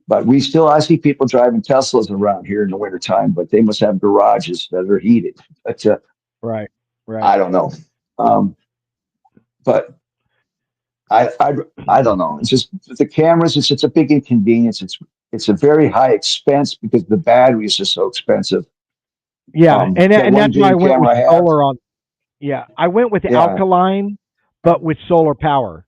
But I see people driving Teslas around here in the wintertime, but they must have garages that are heated. But right, right. I don't know. Um, but I, I, I don't know. It's just the cameras. It's a big inconvenience. It's a very high expense because the batteries are so expensive. Yeah, That and one that's why I game went with camera I have, solar on. Yeah, I went with yeah, alkaline, but with solar power.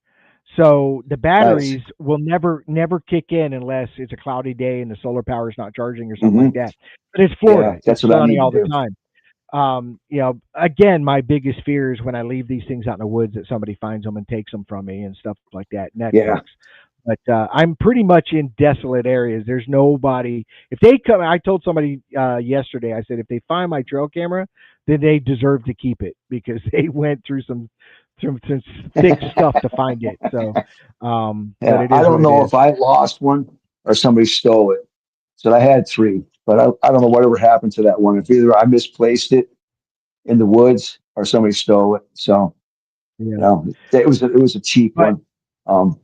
So the nice. batteries will never kick in unless it's a cloudy day and the solar power is not charging or something like Hmm. that. But it's Yeah, Florida; it's that's what I sunny need to all the do. time. Again, my biggest fear is when I leave these things out in the woods that somebody finds them and takes them from me and stuff like that, and that Yeah. sucks. But I'm pretty much in desolate areas. There's nobody. If they come, I told somebody yesterday. I said if they find my trail camera, then they deserve to keep it because they went through some thick stuff to find it. So, but Yeah, it I is don't what it know is. if I lost one or somebody stole it. So I had three, but I don't know whatever happened to that one. If either I misplaced it in the woods or somebody stole it. So Yeah. it was a cheap But one. Um,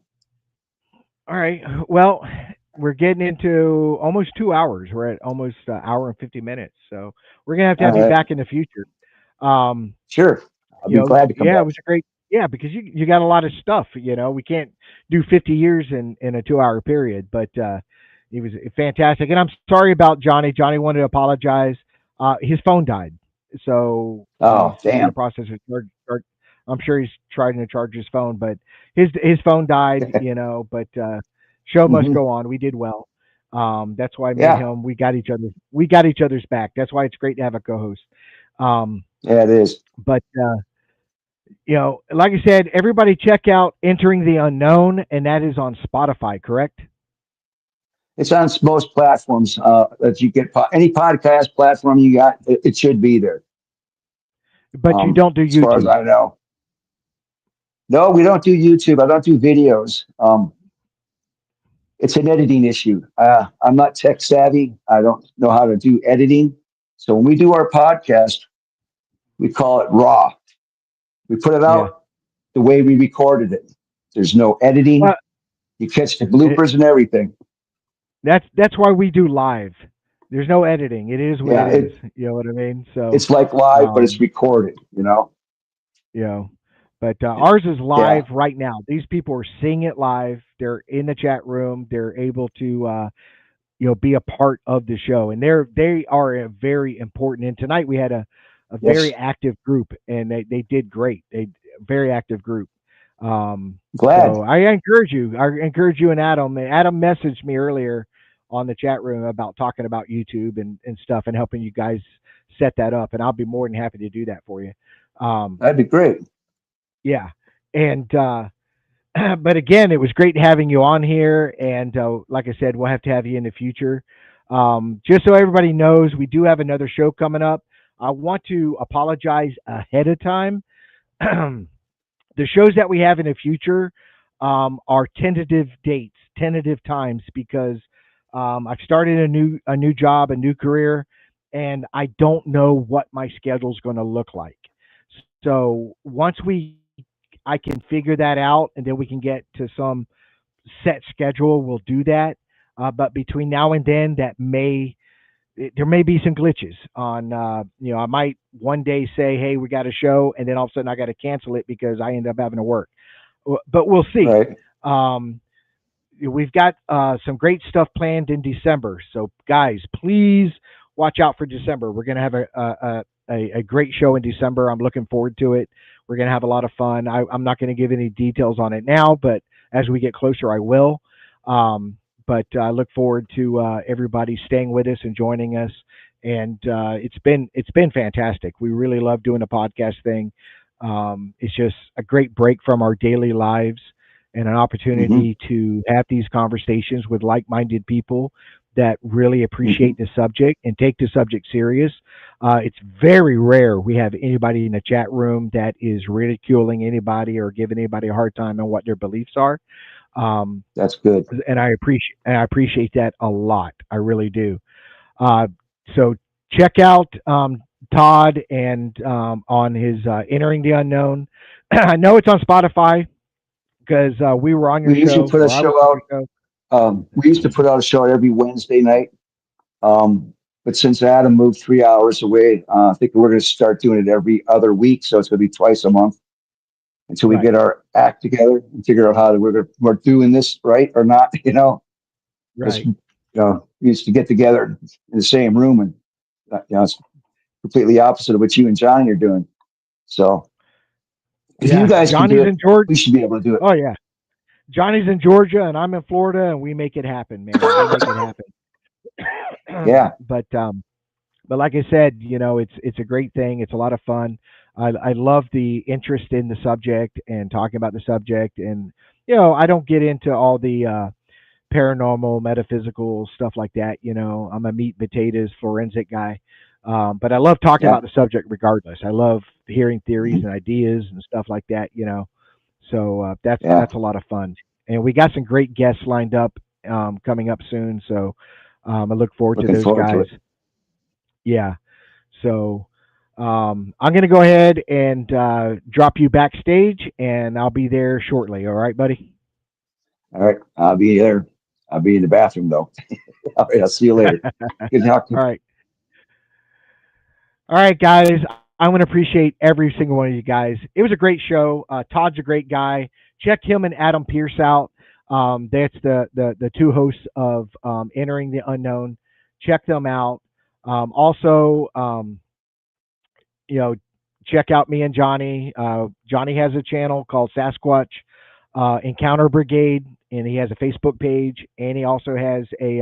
all right. Well, we're getting into almost 2 hours. We're at almost an hour and 50 minutes. So we're gonna all have you right, back in the future. Um, sure, I'll be glad to come yeah, it back. was a great, yeah, because you got a lot of stuff. We can't do 50 years in a 2 hour period, but it was fantastic. And I'm sorry about Johnny. Johnny wanted to apologize. His phone died, so he's Oh, in the damn. process of I'm sure he's trying to charge his phone, but his phone died. But show must Hmm. go on. We did well. That's why me and Yeah, him we got each other's back. That's why it's great to have a co-host. Um, yeah, it is. but like I said, everybody check out Entering the Unknown, and that is on Spotify, correct? It's on most platforms that you get. Any podcast platform you got, it should be there. But you don't do As far as YouTube. I know. No, we don't do YouTube. I don't do videos. It's an editing issue. I'm not tech savvy. I don't know how to do editing. So when we do our podcast, we call it raw. We put it Yeah. out the way we recorded it. There's no editing. Well, You catch the it, bloopers and everything. that's why we do live. There's no editing. It is what it Yeah, is. You know what I mean? So, it's like live, but it's um, recorded. you know, but ours is Yeah. live right now. These people are seeing it live. They're in the chat room. They're able to be a part of the show, and they are a very important. And tonight we had a very Yes. active group, and they did great. They very active group. So Glad. I encourage you and Adam. And Adam messaged me earlier on the chat room about talking about YouTube and stuff and helping you guys set that up, and I'll be more than happy to do that for you. Um, That'd be great. yeah, and but again, it was great having you on here. And like I said, we'll have to have you in the future. Just so everybody knows, we do have another show coming up. I want to apologize ahead of time. The shows that we have in the future are tentative dates, tentative times, because I've started a new job, a new career, and I don't know what my schedule is going to look like. So once I can figure that out, and then we can get to some set schedule, we'll do that. But between now and then, that may there may be some glitches on, I might one day say, hey, we got a show, and then all of a sudden I got to cancel it because I end up having to work. But we'll see. Right. We've got some great stuff planned in December. So, guys, please watch out for December. We're going to have a great show in December. I'm looking forward to it. We're going to have a lot of fun. I'm not going to give any details on it now, but as we get closer, I will. But I look forward to everybody staying with us and joining us. And it's been fantastic. We really love doing the podcast thing. It's just a great break from our daily lives and an opportunity to have these conversations with like-minded people that really appreciate the subject and take the subject serious. It's very rare we have anybody in the chat room that is ridiculing anybody or giving anybody a hard time on what their beliefs are. That's good. And I appreciate that a lot. I really do. So check out Todd and on his Entering the Unknown. I know it's on Spotify because we were on your We usually show. put a or I was show on your out. show. We used to put out a show every Wednesday night. But since Adam moved 3 hours away, I think we're going to start doing it every other week. So it's going to be twice a month until we Right. get our act together and figure out how we're doing this right or not. Right. We used to get together in the same room, and it's completely opposite of what you and Johnny are doing. So if you guys can do Johnny's it, in Georgia. we should be able to do it. Oh yeah, Johnny's in Georgia and I'm in Florida, and we make it happen, man. We make it happen. Yeah. But like I said, it's a great thing. It's a lot of fun. I love the interest in the subject and talking about the subject, and I don't get into all the paranormal, metaphysical stuff like that. I'm a meat and potatoes forensic guy. But I love talking Yeah. about the subject regardless. I love hearing theories and ideas and stuff like that, So that's a lot of fun. And we got some great guests lined up coming up soon. So I look forward to Looking those forward to guys. it. Yeah. So I'm going to go ahead and drop you backstage, and I'll be there shortly. All right, buddy? All right. I'll be there. I'll be in the bathroom, though. All right. I'll see you later. Good talking. All right. All right, guys. I'm going to appreciate every single one of you guys. It was a great show. Todd's a great guy. Check him and Adam Pierce out. That's the two hosts of Entering the Unknown. Check them out. Also, check out me and Johnny. Johnny has a channel called Sasquatch Encounter Brigade, and he has a Facebook page, and he also has a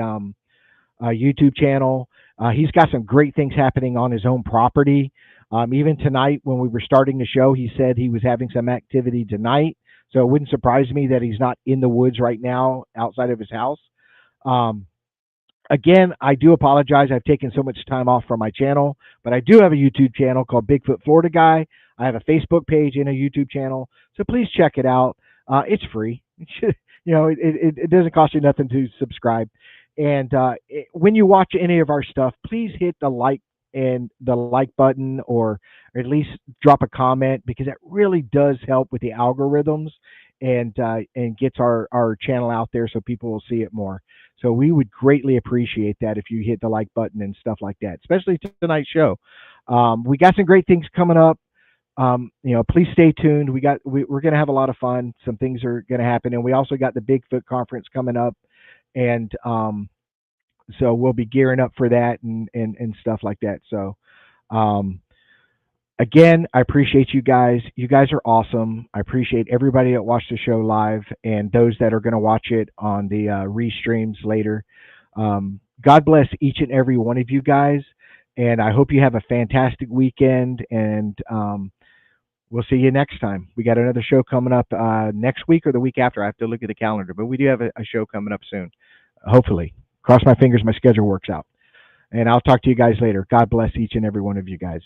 YouTube channel. He's got some great things happening on his own property. Even tonight, when we were starting the show, he said he was having some activity tonight. So it wouldn't surprise me that he's not in the woods right now outside of his house. Again, I do apologize. I've taken so much time off from my channel, but I do have a YouTube channel called Bigfoot Florida Guy. I have a Facebook page and a YouTube channel, so please check it out. It's free. It doesn't cost you nothing to subscribe. And when you watch any of our stuff, please hit the like button, or at least drop a comment, because that really does help with the algorithms and gets our channel out there so people will see it more. So we would greatly appreciate that if you hit the like button and stuff like that, especially tonight's show. We got some great things coming up. Please stay tuned. We're going to have a lot of fun. Some things are going to happen, and we also got the Bigfoot conference coming up, and so we'll be gearing up for that and stuff like that. So, again, I appreciate you guys. You guys are awesome. I appreciate everybody that watched the show live and those that are going to watch it on the restreams later. God bless each and every one of you guys, and I hope you have a fantastic weekend, and we'll see you next time. We got another show coming up next week or the week after. I have to look at the calendar, but we do have a show coming up soon, hopefully. Cross my fingers my schedule works out. And I'll talk to you guys later. God bless each and every one of you guys.